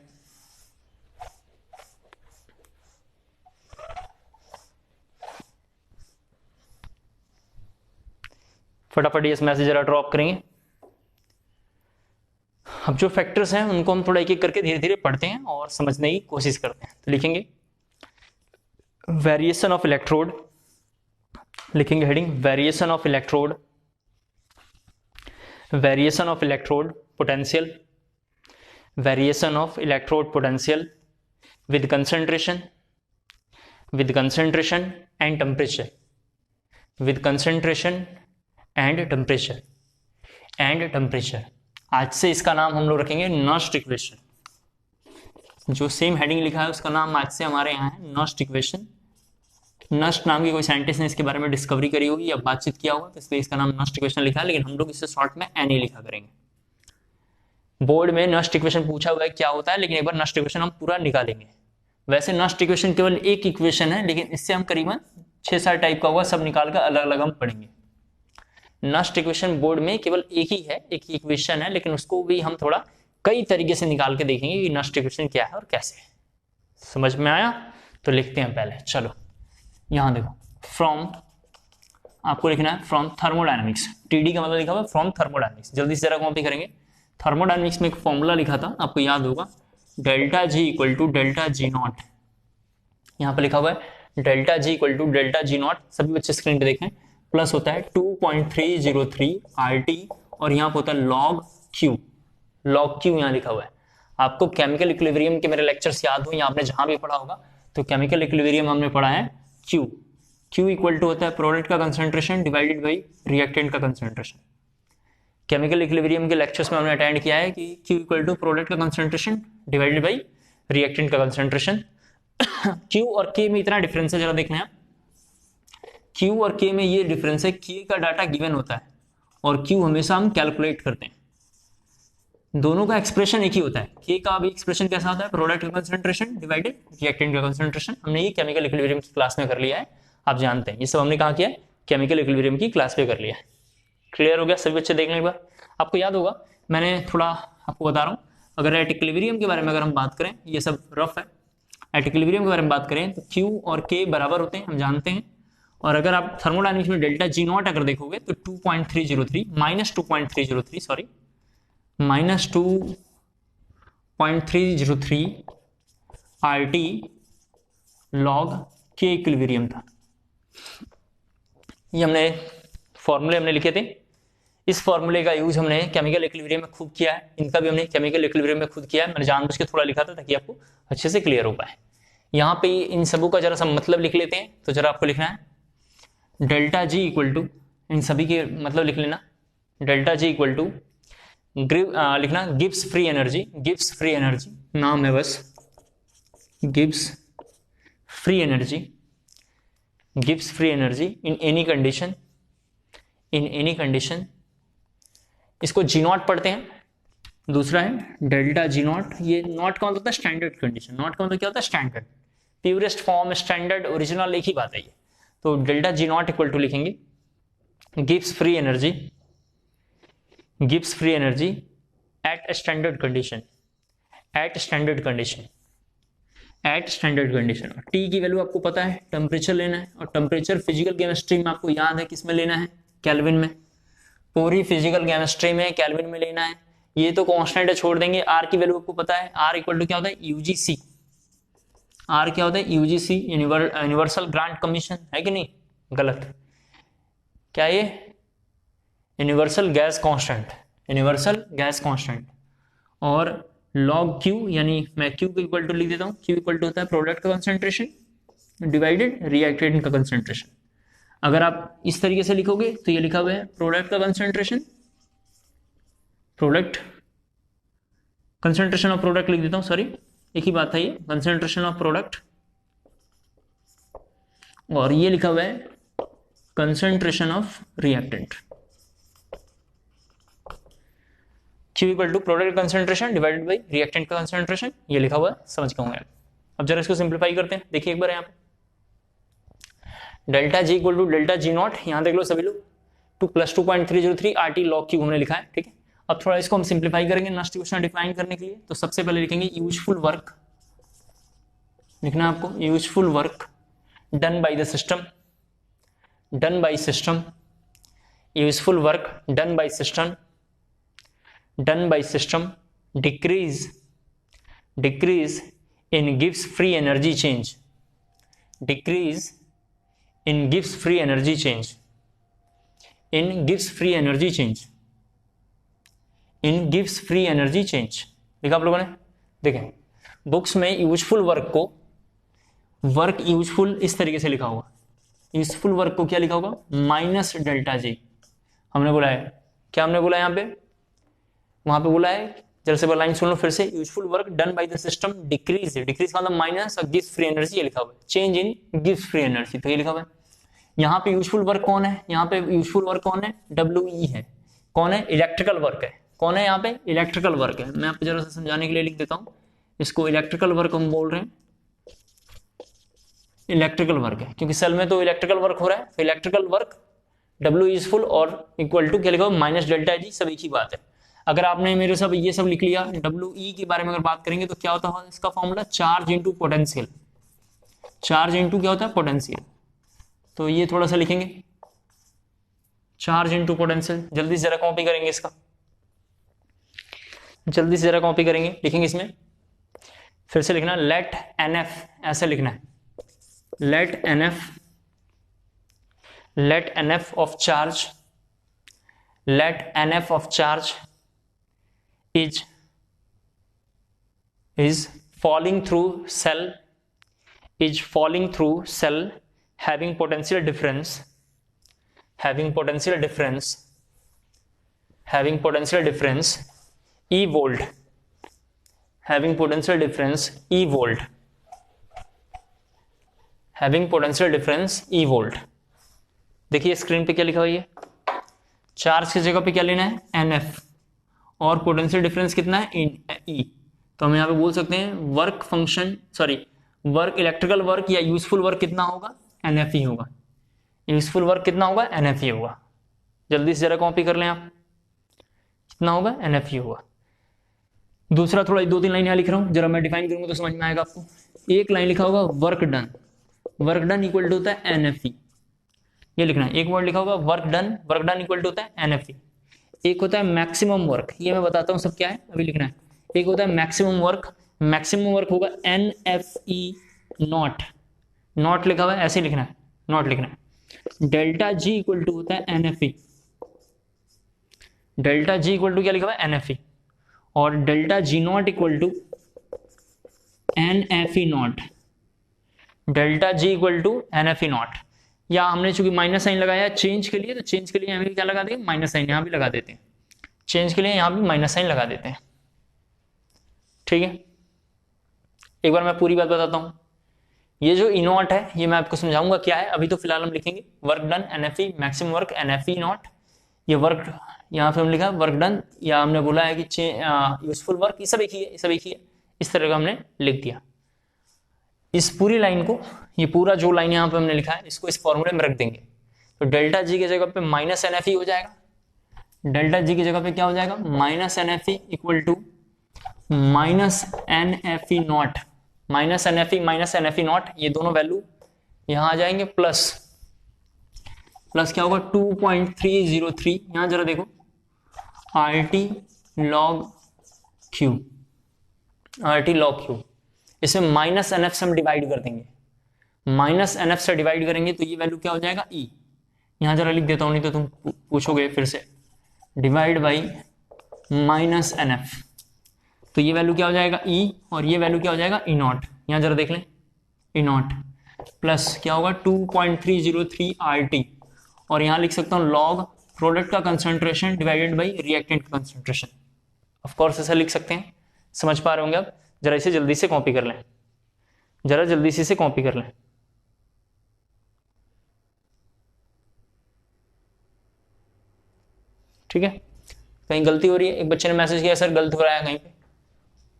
फटाफट यस मैसेज जरा ड्रॉप करेंगे। अब जो फैक्टर्स हैं उनको हम थोड़ा एक एक करके धीरे धीरे पढ़ते हैं और समझने की कोशिश करते हैं। तो लिखेंगे वेरिएशन ऑफ इलेक्ट्रोड, लिखेंगे heading variation of electrode, variation of electrode potential, variation of electrode potential with concentration, with concentration and temperature, with concentration and temperature, and temperature. आज से इसका नाम हम लोग रखेंगे नस्ट इक्वेशन। जो सेम हेडिंग लिखा है उसका नाम आज से हमारे यहाँ है नस्ट इक्वेशन। नस्ट नाम की कोई साइंटिस्ट ने इसके बारे में डिस्कवरी करी होगी या बातचीत किया होगा, तो इसलिए इसका नाम नस्ट इक्वेशन लिखा है, लेकिन हम लोग इसे शॉर्ट में एन ही लिखा करेंगे। बोर्ड में नस्ट इक्वेशन पूछा हुआ है क्या होता है, लेकिन एक बार नस्ट इक्वेशन हम पूरा निकालेंगे। वैसे नस्ट इक्वेशन केवल एक इक्वेशन है, लेकिन इससे हम करीबन 6-7 टाइप का होगा, सब निकाल कर अलग अलग हम पढ़ेंगे। नस्ट इक्वेशन बोर्ड में केवल एक ही है, एक इक्वेशन है, लेकिन उसको भी हम थोड़ा कई तरीके से निकाल के देखेंगे कि नस्ट इक्वेशन क्या है और कैसे है। समझ में आया? तो लिखते हैं पहले। चलो यहां देखो, फ्रॉम आपको लिखना है फ्रॉम थर्मोडायनामिक्स। टीडी का मतलब लिखा हुआ है फ्रॉम थर्मोडायनामिक्स। जल्दी से जरा कॉपी करेंगे। थर्मोडायनामिक्स में एक फॉर्मूला लिखा था, आपको याद होगा, delta G equal to delta G naught. यहाँ पे लिखा हुआ है delta G equal to delta G naught. सभी बच्चे स्क्रीन पे देखें। प्लस होता है 2.303 RT, और यहाँ पे होता है log Q। log Q यहाँ लिखा हुआ है। आपको केमिकल इक्विलिब्रियम के मेरे लेक्चर्स याद हो या आपने जहां भी पढ़ा होगा, तो केमिकल इक्विलिब्रियम हमने पढ़ा है Q। Q इक्वल टू होता है प्रोडक्ट का कंसंट्रेशन डिवाइडेड बाई रिएक्टेंट का कंसंट्रेशन। केमिकल इक्विलिब्रियम के लेक्चर्स में हमने अटेंड किया है कि Q इक्वल टू प्रोडक्ट का कंसंट्रेशन डिवाइडेड बाई रिएक्टेंट का कंसंट्रेशन। Q और K में इतना डिफरेंस है, जरा देखना है। Q और K में ये डिफरेंस है, K का डाटा गिवन होता है और Q हमेशा हम कैलकुलेट करते हैं। दोनों का एक्सप्रेशन एक ही होता है। K का भी एक्सप्रेशन कैसा होता है, प्रोडक्ट का कंसंट्रेशन डिवाइडेड रिएक्टेंट का कंसंट्रेशन। हमने ये केमिकल इक्विलिब्रियम की क्लास में कर लिया है, आप जानते हैं। ये सब हमने कहा किया है, केमिकल इक्विलिब्रियम की क्लास पे कर लिया है। क्लियर हो गया सभी बच्चे? देखने के बाद आपको याद होगा, मैंने थोड़ा आपको बता रहा हूँ, अगर एट इक्विलिब्रियम के बारे में अगर हम बात करें, ये सब रफ है, एट इक्विलिब्रियम के बारे में बात करें तो Q और K बराबर होते हैं, हम जानते हैं। और अगर आप थर्मोडायनेमिक्स में डेल्टा G नॉट अगर देखोगे तो 2.303 minus 2.303 sorry minus 2.303 RT log K equilibrium था। ये हमने फॉर्मूले हमने लिखे थे। इस फॉर्मूले का यूज हमने केमिकल इक्विलिब्रियम में खूब किया है, इनका भी हमने केमिकल इक्विलिब्रियम में खुद किया है। मैंने जानबूझ के थोड़ा लिखा था ताकि आपको अच्छे से क्लियर हो पाए। यहाँ पे इन सबों का जरा सा मतलब लिख लेते हैं। तो जरा आपको लिखना है डेल्टा G इक्वल टू, इन सभी के मतलब लिख लेना, डेल्टा G इक्वल टू लिखना Gibbs free energy, Gibbs free energy नाम है बस, Gibbs free energy, Gibbs free energy in any condition, in any condition. इसको G नॉट पढ़ते हैं। दूसरा है डेल्टा G नॉट, ये नॉट का मतलब होता है स्टैंडर्ड कंडीशन, नॉट का मतलब क्या होता है standard, purest form, standard, original एक ही बात है ये। तो delta G not equal to लिखेंगे Gibbs free energy, Gibbs free energy at standard condition, at standard condition, at standard condition. T की वैल्यू आपको पता है, टेम्परेचर लेना है, और टेम्परेचर फिजिकल केमिस्ट्री में आपको याद है किस में लेना है, केल्विन में। पूरी फिजिकल केमिस्ट्री में केल्विन में लेना है। ये तो कांस्टेंट है, छोड़ देंगे। R की वैल्यू आपको पता है, R इक्वल टू क्या होता है, UGC। R क्या होता है, UGC, यूनिवर्सल ग्रांट कमीशन, है कि नहीं? गलत। क्या ये universal gas constant, universal gas constant. और लॉग Q, यानी मैं Q को इक्वल टू लिख देता हूँ, Q इक्वल टू होता है प्रोडक्ट का कंसंट्रेशन डिवाइडेड रिएक्टेंट का कंसंट्रेशन। अगर आप इस तरीके से लिखोगे तो ये लिखा हुआ है प्रोडक्ट का concentration, product concentration of product लिख देता हूं, सॉरी एक ही बात है ये, कंसंट्रेशन ऑफ प्रोडक्ट, और ये लिखा हुआ है concentration of reactant. Q equal to product concentration divided by reactant का कंसंट्रेशन, ये लिखा हुआ है, समझ के होंगे। अब जरा इसको सिंप्लीफाई करते हैं, देखिए एक बार यहाँ पे delta G equal to delta G naught, यहाँ देख लो सभी लोग, 2 + 2.303 RT log Q हमने लिखा है, ठीक है। अब थोड़ा इसको हम सिंप्लीफाई करेंगे नेक्स्ट क्वेश्चन डिफाइन करने के लिए। तो सबसे पहले लिखेंगे यूजफुल वर्क, लिखना है आपको useful work done by the system, done by system, useful work done by system, done by system, decrease in gives free energy change, decrease in gives free energy change, in gives free energy change, in gives free energy change। देखा आप लोगों ने? देखें books में useful work को, work useful इस तरीके से लिखा होगा, यूजफुल वर्क को क्या लिखा होगा, माइनस डेल्टा G। हमने बोला है, क्या हमने बोला यहाँ पे, वहां पे बोला है, जरा से लाइन सुन लो फिर से, useful work done by the system decrease, decrease का मतलब माइनस, और गिव्स फ्री एनर्जी ये लिखा हुआ है, change in gives free energy, तो ये लिखा हुआ है। यहाँ पे यूजफुल वर्क कौन है, यहाँ पे यूजफुल वर्क कौन है, WE है, कौन है, इलेक्ट्रिकल वर्क है, कौन है यहाँ पे, इलेक्ट्रिकल वर्क है। मैं आपको जरा सा समझाने के लिए लिख देता हूँ, इसको इलेक्ट्रिकल वर्क हम बोल रहे हैं, इलेक्ट्रिकल वर्क है, क्योंकि सेल में तो इलेक्ट्रिकल वर्क हो रहा है, तो इलेक्ट्रिकल वर्क W यूजफुल और इक्वल टू क्या लिखा हुआ, माइनस डेल्टा G, सब एक ही बात है। अगर आपने मेरे सब ये सब लिख लिया, WE के बारे में अगर बात करेंगे तो क्या होता है इसका formula, charge into potential, charge into क्या होता है, पोटेंशियल। तो ये थोड़ा सा लिखेंगे, चार्ज इंटू पोटेंशियल, जल्दी से जरा कॉपी करेंगे इसका, जल्दी से जरा कॉपी करेंगे, लिखेंगे इसमें, फिर से लिखना लेट NF, ऐसे लिखना है, let NF of charge, let NF of charge is falling through cell, is falling through cell having potential difference, having potential difference, having potential difference E volt, having potential difference E volt, having potential difference E volt. देखिए screen पे क्या लिखा हुआ है, charge की जगह पे क्या लेना है NF और पोटेंशियल डिफरेंस कितना है E। तो हम यहाँ पे बोल सकते हैं work function work electrical work या यूजफुल वर्क कितना होगा NF ही होगा। यूजफुल वर्क कितना होगा NF ही होगा। जल्दी से जरा कॉपी कर लें आप, कितना होगा NF ही होगा। दूसरा थोड़ा 2-3 लाइन यहाँ लिख रहा हूँ, जरा मैं डिफाइन करूंगा तो समझ में आएगा आपको। एक लाइन लिखा होगा work done, work done equal to होता है NFE, ये लिखना है। एक वर्ड लिखा होगा वर्क डन इक्वल टू होता है NFE। एक होता है मैक्सिमम वर्क, ये मैं बताता हूँ सब क्या है, अभी लिखना है। एक होता है मैक्सिमम वर्क होगा NFE नॉट, नॉट लिखा हुआ है ऐसे लिखना है, नॉट लिखना है। डेल्टा जी इक्वल टू होता है NFE, delta G equal to क्या लिखा हुआ है NFE, और delta G naught equal to NFE naught, delta G equal to NFE naught. या हमने चूंकि माइनस साइन लगाया है चेंज के लिए, तो चेंज के लिए यहाँ भी क्या लगा देंगे माइनस साइन, यहाँ भी लगा देते हैं। चेंज के लिए यहाँ भी माइनस साइन लगा देते हैं, ठीक है। एक बार मैं पूरी बात बताता हूँ। ये जो ई नॉट है ये मैं आपको समझाऊंगा क्या है, अभी तो फिलहाल हम लिखेंगे work done NFE, maximum work NFE naught. ये वर्क यहाँ पे हम लिखा वर्क डन, या हमने बोला है कि यूजफुल वर्क, ये सब एक ही है, सब एक ही है। इस तरह का हमने लिख दिया। इस पूरी लाइन को, ये पूरा जो लाइन यहाँ पे हमने लिखा है इसको इस फॉर्मूले में रख देंगे, तो डेल्टा जी की जगह पे माइनस NFE हो जाएगा। डेल्टा जी की जगह पे क्या हो जाएगा minus NFE equal to minus NFE naught, minus NFE naught, ये दोनों वैल्यू यहाँ आ जाएंगे, प्लस क्या होगा 2.303, यहाँ जरा देखो RT log Q, इसमें माइनस NF से हम डिवाइड कर देंगे, माइनस NF से डिवाइड करेंगे तो ये वैल्यू क्या हो जाएगा E। यहाँ जरा लिख देता हूँ नहीं तो तुम पूछोगे फिर से, डिवाइड बाई माइनस NF, तो ये वैल्यू क्या हो जाएगा E, और ये वैल्यू क्या हो जाएगा E नॉट। यहाँ जरा देख लें E नॉट प्लस क्या होगा 2.303 RT, और यहाँ लिख सकता हूँ लॉग प्रोडक्ट का कंसंट्रेशन डिवाइडेड बाई रिएक्टेंट का कंसंट्रेशन। ऑफ कोर्स ऐसा लिख सकते हैं, समझ पा रहे होंगे आप। जरा इसे जल्दी से कॉपी कर लें, जरा जल्दी से इसे कॉपी कर लें। ठीक है, कहीं गलती हो रही है, एक बच्चे ने मैसेज किया सर गलत हो रहा है कहीं पे,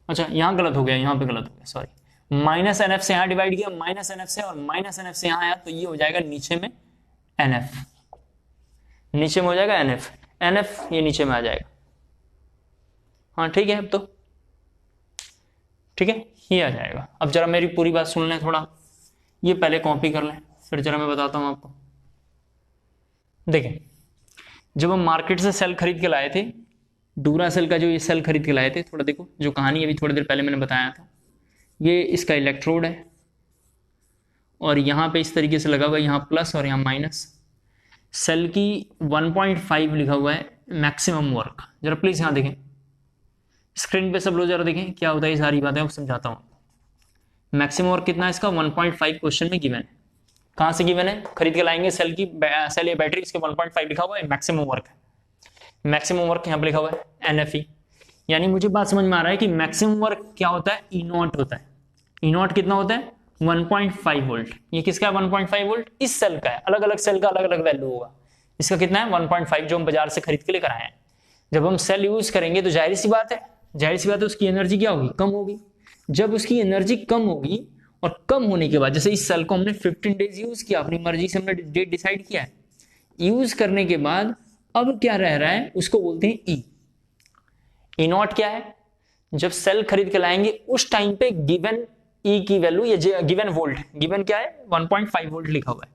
अच्छा यहाँ गलत हो गया, यहाँ पे गलत हो गया, सॉरी। माइनस NF से यहाँ डिवाइड किया, माइनस NF से, और माइनस NF से यहाँ आया तो ये हो जाएगा नीचे में NF, नीचे में हो जाएगा NF, ये नीचे में आ जाएगा। हाँ ठीक है, अब तो ठीक है, ये आ जाएगा। अब जरा मेरी पूरी बात सुन लें थोड़ा, ये पहले कॉपी कर लें फिर जरा मैं बताता हूँ आपको। देखें, जब हम मार्केट से सेल खरीद के लाए थे, डूरासेल का जो ये सेल खरीद के लाए थे, थोड़ा देखो जो कहानी अभी थोड़ी देर पहले मैंने बताया था, ये इसका इलेक्ट्रोड है और यहाँ पे इस तरीके से लगा हुआ है, यहाँ प्लस और यहाँ माइनस। सेल की 1.5 लिखा हुआ है मैक्सिमम वर्क। जरा प्लीज यहाँ देखें, स्क्रीन पे सब लोग जरा देखें क्या होता है, ये सारी बातें आपको समझाता हूँ। मैक्सिमम वर्क कितना है इसका 1.5 क्वेश्चन में गिवन है। कहाँ से गिवन है, खरीद के लाएंगे सेल की, सेल या बैटरी, इसके 1.5 लिखा हुआ है मैक्सिमम वर्क है। मैक्सिमम वर्क यहाँ पे लिखा हुआ है NFE, यानी मुझे बात समझ में आ रहा है कि मैक्सिमम वर्क क्या होता है E नॉट होता है। E नॉट कितना होता है 1.5 वोल्ट। ये किसका है 1.5 वोल्ट, इस सेल का है। अलग अलग सेल का अलग अलग वैल्यू होगा। इसका कितना है 1.5 जो हम बाजार से खरीद के लेकर आए हैं। जब हम सेल यूज करेंगे तो जाहिर सी बात है उसकी एनर्जी क्या होगी, कम होगी। जब उसकी एनर्जी कम होगी और कम होने के बाद, जैसे इस सेल को हमने 15 डेज यूज किया, अपनी मर्जी से हमने डेट डिसाइड किया है, यूज करने के बाद अब क्या रह रहा है उसको बोलते हैं E नॉट क्या है, जब सेल खरीद के लाएंगे उस टाइम पे गिवन E की वैल्यू, या गिवन वोल्ट, गिवन क्या है 1.5 वोल्ट लिखा हुआ है,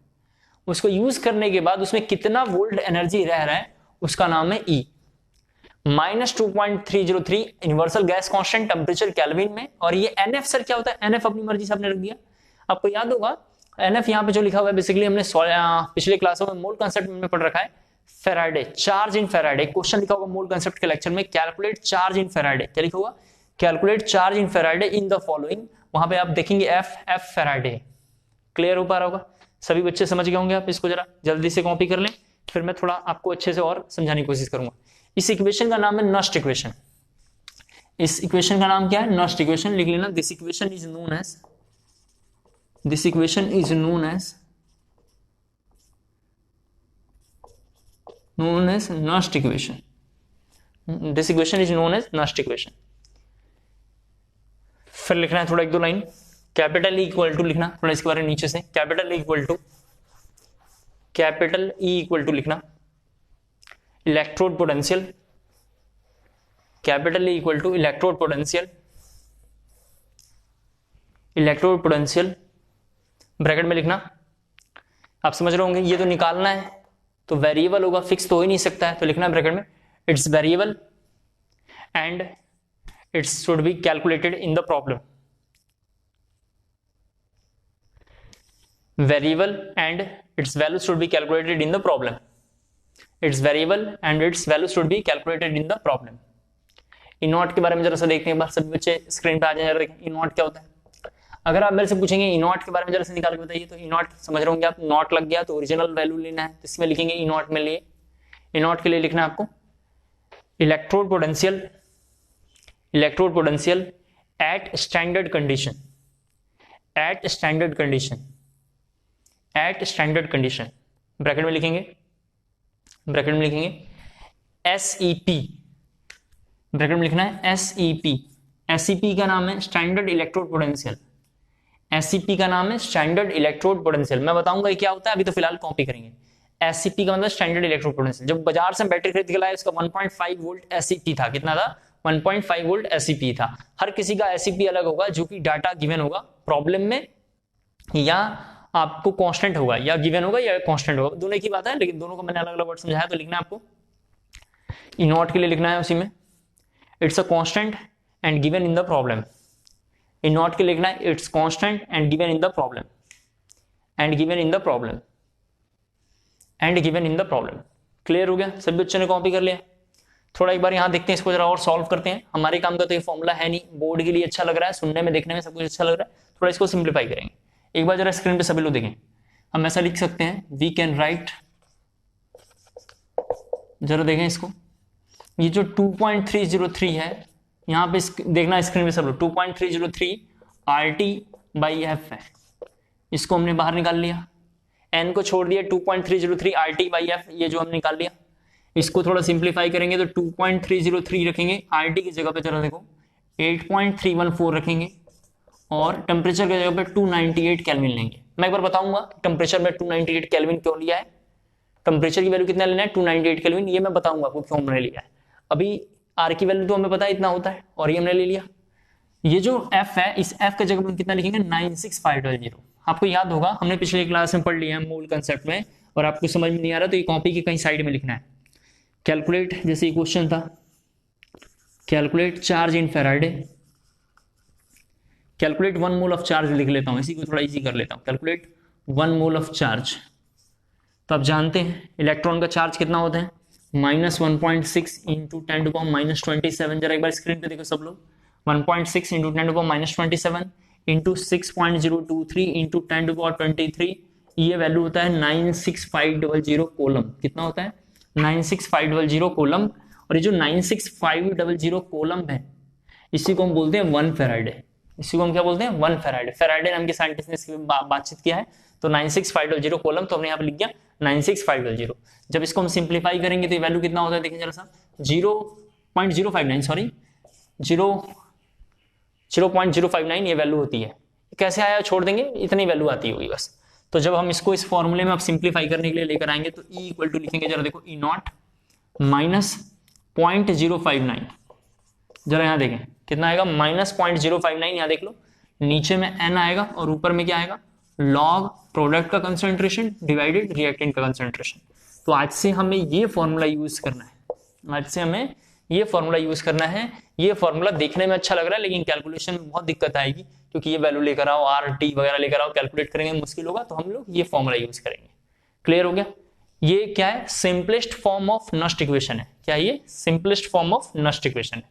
उसको यूज करने के बाद उसमें कितना वोल्ट एनर्जी रह रहा है उसका नाम है E। Minus 2.303 universal gas constant temperature kelvin में। और ये NF सर क्या होता है, NF अपनी मर्जी से आपने रख दिया। आपको याद होगा NF यहाँ पे जो लिखा हुआ है बेसिकली हमने पिछले क्लासों में मोल कंसेप्ट में पढ़ रखा है, Faraday, charge in Faraday. Question लिखा होगा मोल कंसेप्ट के लेक्चर में, कैलकुलेट चार्ज इन फेराडे। क्या लिखा होगा, calculate charge in Faraday in the following. वहां पे आप देखेंगे F फेराडे। क्लियर हो पा रहा होगा, सभी बच्चे समझ गए होंगे। आप इसको जरा जल्दी से कॉपी कर लें, फिर मैं थोड़ा आपको अच्छे से और समझाने की कोशिश करूंगा। इस इक्वेशन का नाम है नस्ट इक्वेशन। इस इक्वेशन का नाम क्या है? Nernst equation. लिख लेना, this equation is known as, this equation is known as Nernst equation. This equation is known as Nernst equation. फिर लिखना है थोड़ा एक दो line, capital E equal to लिखना थोड़ा इसके बारे में नीचे से, कैपिटल ई इक्वल टू लिखना electrode potential, capital E equal to electrode potential bracket में लिखना। आप समझ रहे होंगे ये तो निकालना है तो वेरिएबल होगा, फिक्स तो हो ही नहीं सकता है, तो लिखना है ब्रैकेट में it's variable and it's should be calculated in the problem. Variable and its value should be calculated in the problem. Its variable and its value should be calculated in the problem. E not के बारे में जरा सा देखते हैं, एक बार सभी बच्चे स्क्रीन पे आ जाए, जरा देखें ई नॉट क्या होता है। अगर आप मेरे से पूछेंगे ई नॉट के बारे में जरा से निकाल के बताइए, तो ई नॉट समझ रहे होंगे आप, नॉट लग गया तो ओरिजिनल वैल्यू लेना है, तो इसमें लिखेंगे ई नॉट में लिए, ई नॉट के लिए लिखना है आपको electrode potential at standard condition bracket में लिखेंगे SEP, ब्रैकेट में लिखना है SEP। SEP का नाम है स्टैंडर्ड इलेक्ट्रोड पोटेंशियल, SEP का नाम है स्टैंडर्ड इलेक्ट्रोड पोटेंशियल। मैं बताऊंगा ये क्या होता है, अभी तो फिलहाल कॉपी करेंगे। SEP का मतलब स्टैंडर्ड इलेक्ट्रोड पोटेंशियल। जब बाजार से बैटरी खरीद के लाए उसका 1.5 वोल्ट SEP था, कितना था? 1.5 वोल्ट SEP था। हर किसी का SEP अलग होगा, जो कि डाटा गिवन होगा प्रॉब्लम में, या आपको कांस्टेंट होगा, या गिवन होगा या कांस्टेंट होगा, दोनों की बात है, लेकिन दोनों का मैंने अलग अलग वर्ड समझाया। तो लिखना है आपको ई नॉट के लिए लिखना है उसी में it's a constant and given in the problem. E not के लिए लिखना है it's constant and given in the problem, clear हो गया? सभी बच्चों ने कॉपी कर लिया। थोड़ा एक बार यहाँ देखते हैं, इसको जरा और सॉल्व करते हैं। हमारे काम का तो ये फॉर्मूला है नहीं, बोर्ड के लिए अच्छा लग रहा है, सुनने में देखने में सब कुछ अच्छा लग रहा है, थोड़ा इसको सिंप्लीफाई करेंगे। एक बार जरा स्क्रीन पे सभी लोग देखें, हम ऐसा लिख सकते हैं, वी कैन राइट, जरा देखें इसको, ये जो 2.303 है यहाँ पे देखना स्क्रीन पे सब लोग, 2.303 RT/F है, इसको हमने बाहर निकाल लिया, n को छोड़ दिया, 2.303 RT/F ये जो हमने निकाल लिया। इसको थोड़ा सिंप्लीफाई करेंगे तो 2.303 रखेंगे, RT की जगह पे जरा देखो 8.314 रखेंगे, और टेम्परेचर की जगह पे 298 केल्विन लेंगे। मैं एक बार बताऊंगा टेम्परेचर में 298 केल्विन क्यों लिया है, टेम्परेचर की वैल्यू कितना लेना है 298 केल्विन, ये मैं बताऊंगा आपको क्यों हमने लिया है। अभी R की वैल्यू तो हमें पता है इतना होता है, और ये हमने ले लिया। ये जो F है, इस F की जगह पर कितना लिखेंगे 96500। आपको याद होगा हमने पिछले क्लास में पढ़ लिया है मूल कंसेप्ट में, और आपको समझ में नहीं आ रहा तो ये कॉपी के कहीं साइड में लिखना है। कैलकुलेट, जैसे क्वेश्चन था, calculate charge in Faraday, calculate 1 mole of charge लिख लेता हूं, इसी को थोड़ा इजी कर लेता हूं, कैलकुलेट 1 मोल ऑफ चार्ज। तो आप जानते हैं इलेक्ट्रॉन का चार्ज कितना होता है, -1.6 इंटू 10⁻⁻27। जरा एक बार स्क्रीन पे देखो सब लोग, 1.6 इंटू 10⁻⁻27 इंटू 6.023 इंटू 10⁻23, ये वैल्यू होता है 96500 कोलम। कितना होता है 96500 कोलम। और ये जो 96500 कोलम है, इसी को हम बोलते हैं 1 फैराडे। इसी को हम क्या बोलते हैं 1 फैराडे। फैराडे नाम के साइंटिस्ट ने इसकी बातचीत किया है। तो 96500 कोलम, तो हमने यहाँ पे लिख दिया 96500। जब इसको हम सिंप्लीफाई करेंगे तो ये वैल्यू कितना होता है, देखिए जरा सा, 0.059 ये वैल्यू होती है। कैसे आया छोड़ देंगे, इतनी वैल्यू आती होगी बस। तो जब हम इसको इस फॉर्मूले में आप सिंप्लीफाई करने के लिए लेकर आएंगे तो E इक्वल टू लिखेंगे, जरा देखो, E नॉट माइनस 0.059, जरा यहाँ देखें कितना आएगा -0.059, यहाँ देख लो, नीचे में n आएगा और ऊपर में क्या आएगा, लॉग प्रोडक्ट का कंसंट्रेशन डिवाइडेड रिएक्टेंट का कंसंट्रेशन। तो आज से हमें ये फॉर्मूला यूज करना है, ये फॉर्मूला देखने में अच्छा लग रहा है, लेकिन कैलकुलेशन में बहुत दिक्कत आएगी, क्योंकि ये वैल्यू लेकर आओ, RT वगैरह लेकर आओ, कैलकुलेट करेंगे मुश्किल होगा। तो हम लोग ये फॉर्मूला यूज करेंगे। क्लियर हो गया? ये क्या है, simplest form of Nernst equation है। क्या ये simplest form of Nernst equation है।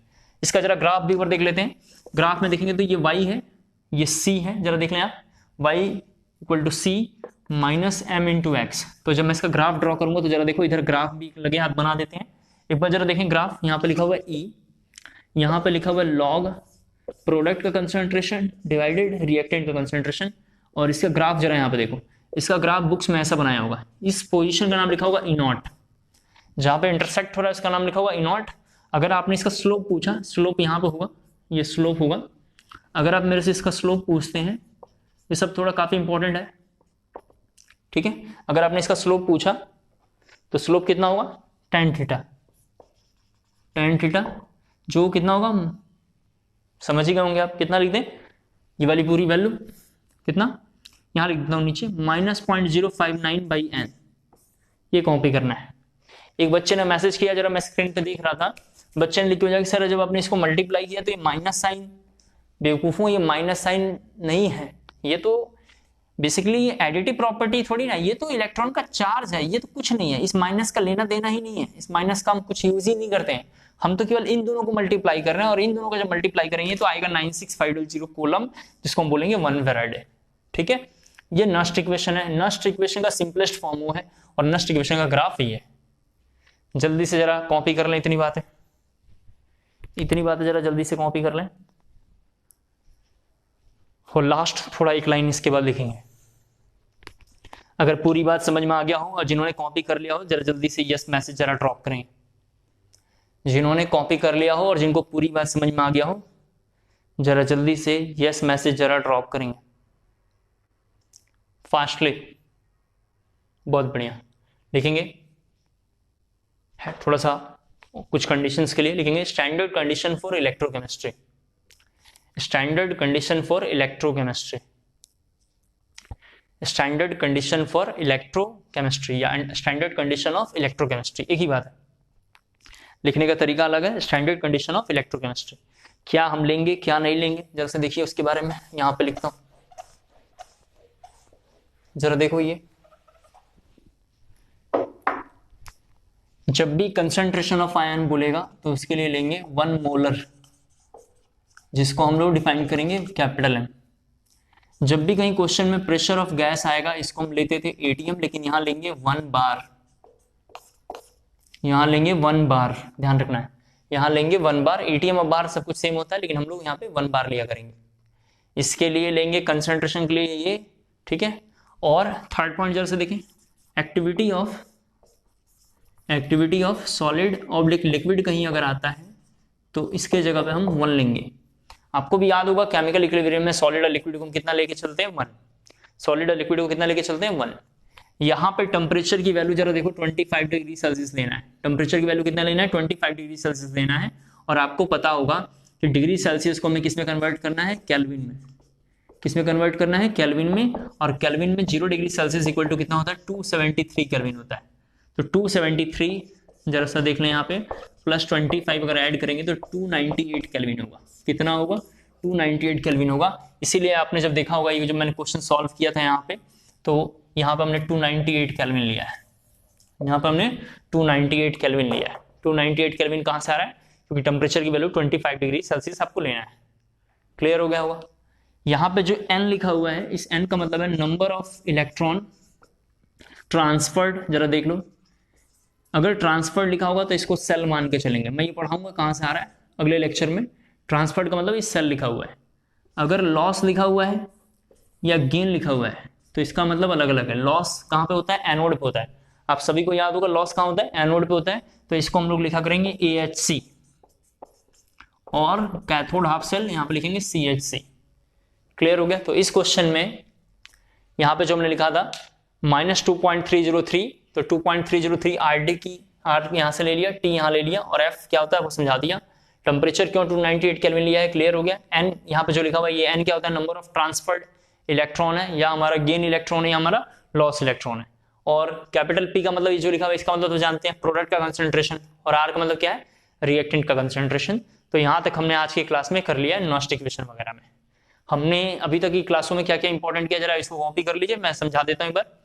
इसका जरा ग्राफ भी ऊपर देख लेते हैं। ग्राफ में देखेंगे तो ये y है, ये c है, जरा देख लें आप, y equal to c minus m into X. तो जब मैं इसका ग्राफ ड्रॉ करूंगा तो जरा देखो, इधर ग्राफ भी लगे हाथ बना देते हैं, एक बार जरा देखें ग्राफ, यहाँ पे लिखा हुआ है ई, यहाँ पे लिखा हुआ है लॉग प्रोडक्ट का कंसंट्रेशन डिवाइडेड रिएक्टेंट का कंसंट्रेशन, और इसका ग्राफ जरा यहाँ पे देखो, इसका ग्राफ बुक्स में ऐसा बनाया होगा, इस पोजीशन का नाम लिखा होगा ई नॉट, जहाँ पे इंटरसेक्ट हो रहा है इसका नाम लिखा होगा ई नॉट। अगर आपने इसका स्लोप पूछा, स्लोप यहाँ पे होगा, ये स्लोप होगा, अगर आप मेरे से इसका स्लोप पूछते हैं, ये सब थोड़ा काफी इंपॉर्टेंट है, ठीक है। अगर आपने इसका स्लोप पूछा तो स्लोप कितना होगा, tan थीटा, tan थीटा जो कितना होगा, समझ ही गए होंगे आप, कितना लिख दें, ये वाली पूरी वैल्यू कितना, यहाँ लिख देता हूँ नीचे -0.059/n, ये कॉपी करना है। एक बच्चे ने मैसेज किया, जरा मैं स्क्रीन पे देख रहा था, बच्चे ने लिख के सर जब आपने इसको मल्टीप्लाई किया तो ये माइनस साइन, बेवकूफों ये माइनस साइन नहीं है, ये तो बेसिकली ये एडिटिव प्रॉपर्टी थोड़ी ना, ये तो इलेक्ट्रॉन का चार्ज है, ये तो कुछ नहीं है, इस माइनस का लेना देना ही नहीं है, इस माइनस का हम कुछ यूज ही नहीं करते हैं, हम तो केवल इन दोनों को मल्टीप्लाई कर रहे हैं, और इन दोनों को जब मल्टीप्लाई करेंगे तो आएगा 96500 कूलम, जिसको हम बोलेंगे 1 फैराडे, ठीक है। ये नस्ट इक्वेशन है, नस्ट इक्वेशन का सिंपलेस्ट फॉर्म वो है, और नस्ट इक्वेशन का ग्राफ ही है। जल्दी से जरा कॉपी कर लें, इतनी बात है, जरा जल्दी से कॉपी कर लें, और लास्ट थोड़ा एक लाइन इसके बाद लिखेंगे। अगर पूरी बात समझ में आ गया हो, और जिन्होंने कॉपी कर लिया हो जरा जल्दी से यस मैसेज जरा ड्रॉप करें, जिन्होंने कॉपी कर लिया हो और जिनको पूरी बात समझ में आ गया हो जरा जल्दी से यस मैसेज जरा ड्रॉप करेंगे फास्टली, बहुत बढ़िया। लिखेंगे थोड़ा सा कुछ कंडीशंस के लिए लिखेंगे, standard condition for electrochemistry, standard condition for electrochemistry, standard condition for electrochemistry या स्टैंडर्ड कंडीशन ऑफ इलेक्ट्रोकेमिस्ट्री, एक ही बात है, लिखने का तरीका अलग है। स्टैंडर्ड कंडीशन ऑफ इलेक्ट्रोकेमिस्ट्री क्या हम लेंगे क्या नहीं लेंगे, जरा से देखिए उसके बारे में, यहां पे लिखता हूं, जरा देखो, ये जब भी कंसंट्रेशन ऑफ आयन बोलेगा तो उसके लिए लेंगे 1 मोलर, जिसको हम लोग डिफाइन करेंगे कैपिटल M। जब भी कहीं क्वेश्चन में प्रेशर ऑफ गैस आएगा, इसको हम लेते थे ATM, लेकिन यहां लेंगे 1 बार, यहां लेंगे 1 बार, ध्यान रखना है, यहां लेंगे 1 बार, ATM और बार सब कुछ सेम होता है, लेकिन हम लोग यहाँ पे 1 बार लिया करेंगे। इसके लिए लेंगे कंसंट्रेशन के लिए ये, ठीक है। और थर्ड पॉइंट जरा से देखें, activity of solid oblique liquid कहीं अगर आता है तो इसके जगह पे हम 1 लेंगे। आपको भी याद होगा केमिकल इक्विलिब्रियम में सॉलिड और लिक्विड को हम कितना लेके चलते हैं, 1, सॉलिड और लिक्विड को कितना लेके चलते हैं, 1। यहाँ पे टेम्परेचर की वैल्यू जरा देखो 25 डिग्री सेल्सियस लेना है, टेम्परेचर की वैल्यू कितना लेना है, 25 डिग्री सेल्सियस लेना है। और आपको पता होगा कि डिग्री सेल्सियस को हमें किस में कन्वर्ट करना है, केल्विन में, किस में कन्वर्ट करना है, केल्विन में, और केल्विन में 0 डिग्री सेल्सियस इक्वल टू कितना होता है, 273 केल्विन होता है। तो 273 जरा सा देख लें यहाँ पे, प्लस 25 अगर ऐड करेंगे तो 298 केल्विन होगा, कितना होगा, 298 केल्विन होगा। इसीलिए आपने जब देखा होगा ये जब मैंने क्वेश्चन सॉल्व किया था यहाँ पे, तो यहाँ पे हमने 298 केल्विन लिया है, यहाँ पे हमने 298 केल्विन लिया है। 298 केल्विन कहाँ से आ रहा है, क्योंकि टेम्परेचर की वैल्यू 25 डिग्री सेल्सियस आपको लेना है। क्लियर हो गया होगा। यहाँ पे जो n लिखा हुआ है, इस n का मतलब है नंबर ऑफ इलेक्ट्रॉन ट्रांसफर्ड। जरा देख लो, अगर ट्रांसफर्ड लिखा होगा तो इसको सेल मान के चलेंगे, मैं ये पढ़ाऊंगा कहाँ से आ रहा है अगले लेक्चर में। ट्रांसफर्ड का मतलब इस सेल लिखा हुआ है। अगर लॉस लिखा हुआ है या गेन लिखा हुआ है तो इसका मतलब अलग अलग है। लॉस कहाँ पे होता है, एनोड पे होता है, आप सभी को याद होगा लॉस कहाँ होता है, एनोड पे होता है। तो इसको हम लोग लिखा करेंगे AHC, और कैथोड हाफ सेल यहाँ पे लिखेंगे CHC। क्लियर हो गया। तो इस क्वेश्चन में यहाँ पे जो हमने लिखा था -2.303, तो 2.303 RD की R यहाँ से ले लिया, T यहाँ ले लिया, और F क्या होता है वो समझा दिया। टेम्परेचर क्यों 298 केल्विन लिया है, क्लियर हो गया। N यहाँ पे जो लिखा हुआ है, ये N क्या होता है, नंबर ऑफ ट्रांसफर्ड इलेक्ट्रॉन है, या हमारा गेन इलेक्ट्रॉन है, या हमारा लॉस इलेक्ट्रॉन है। और कैपिटल P का मतलब ये जो लिखा हुआ है, इसका मतलब तो जानते हैं प्रोडक्ट का कंसंट्रेशन, और R का मतलब क्या है, रिएक्टेंट का कंसंट्रेशन। तो यहाँ तक हमने आज की क्लास में कर लिया है नॉस्ट इक्वेशन वगैरह में। हमने अभी तक की क्लासों में क्या क्या इंपॉर्टेंट किया, जरा इसको कॉपी कर लीजिए, मैं समझा देता हूँ एक बार।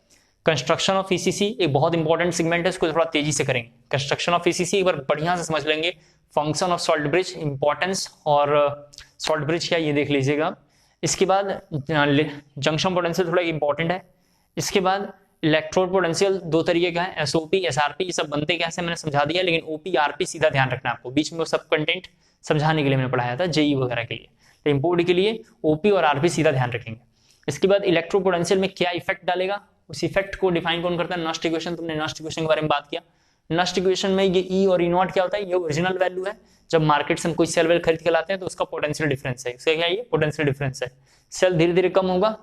कंस्ट्रक्शन ऑफ ECC एक बहुत इंपॉर्टेंट सेगमेंट है, इसको थोड़ा तेजी से करेंगे। कंस्ट्रक्शन ऑफ ECC एक बार बढ़िया से समझ लेंगे। Function of salt bridge, importance और सॉल्ट ब्रिज क्या ये देख लीजिएगा। इसके बाद जंक्शन पोटेंशियल थोड़ा इंपॉर्टेंट है। इसके बाद इलेक्ट्रोड पोटेंशियल दो तरीके का है, एसओपी एसआरपी, ये सब बनते कैसे मैंने समझा दिया, लेकिन ओपी आरपी सीधा ध्यान रखना है आपको, बीच में वो सब कंटेंट समझाने के लिए मैंने पढ़ाया था जेई वगैरह के लिए। तो इम्पोर्ट के लिए ओपी और आरपी सीधा ध्यान रखेंगे। इसके बाद इलेक्ट्रो पोटेंशियल में क्या इफेक्ट डालेगा, उस इफेक्ट को डिफाइन कौन करता है, नस्ट इक्वेशन। तुमने नस्ट इक्वेशन के बारे में बात किया। नस्ट इक्वेशन में ये ई और ई नॉट क्या होता है, ये ओरिजिनल वैल्यू है। जब मार्केट से हम कोई सेल वेल खरीद के लाते हैं तो उसका पोटेंशियल डिफरेंस है, इसका क्या है, ये पोटेंशियल डिफरेंस है। सेल धीरे धीरे कम होगा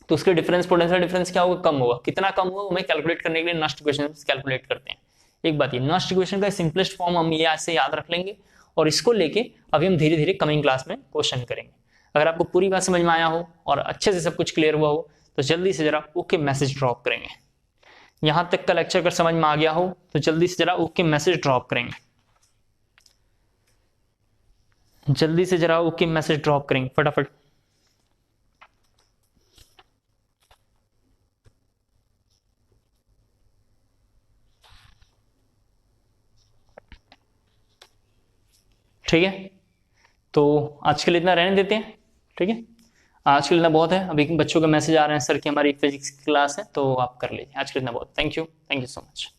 तो उसके डिफरेंस, पोटेंशियल डिफरेंस क्या होगा, कम होगा। कितना कम होगा हमें कैलकुलेट करने के लिए नस्ट इक्वेशन कैलकुलेट करते हैं। एक बात ये नस्ट इक्वेशन का सिंपलेस्ट फॉर्म हम ये ऐसे याद रख लेंगे, और इसको लेके अभी हम धीरे धीरे कमिंग क्लास में क्वेश्चन करेंगे। अगर आपको पूरी बात समझ में आया हो और अच्छे से सब कुछ क्लियर हुआ हो तो जल्दी से जरा ओके मैसेज ड्रॉप करेंगे। यहां तक का लेक्चर अगर समझ में आ गया हो तो जल्दी से जरा ओके मैसेज ड्रॉप करेंगे, जल्दी से जरा ओके मैसेज ड्रॉप करेंगे फटाफट। ठीक है, तो आज के लिए इतना रहने देते हैं। ठीक है, आज के लिए इतना बहुत है। अभी बच्चों का मैसेज आ रहे हैं सर कि हमारी फिजिक्स की क्लास है, तो आप कर लीजिए। आज के लिए इतना बहुत। Thank you so much.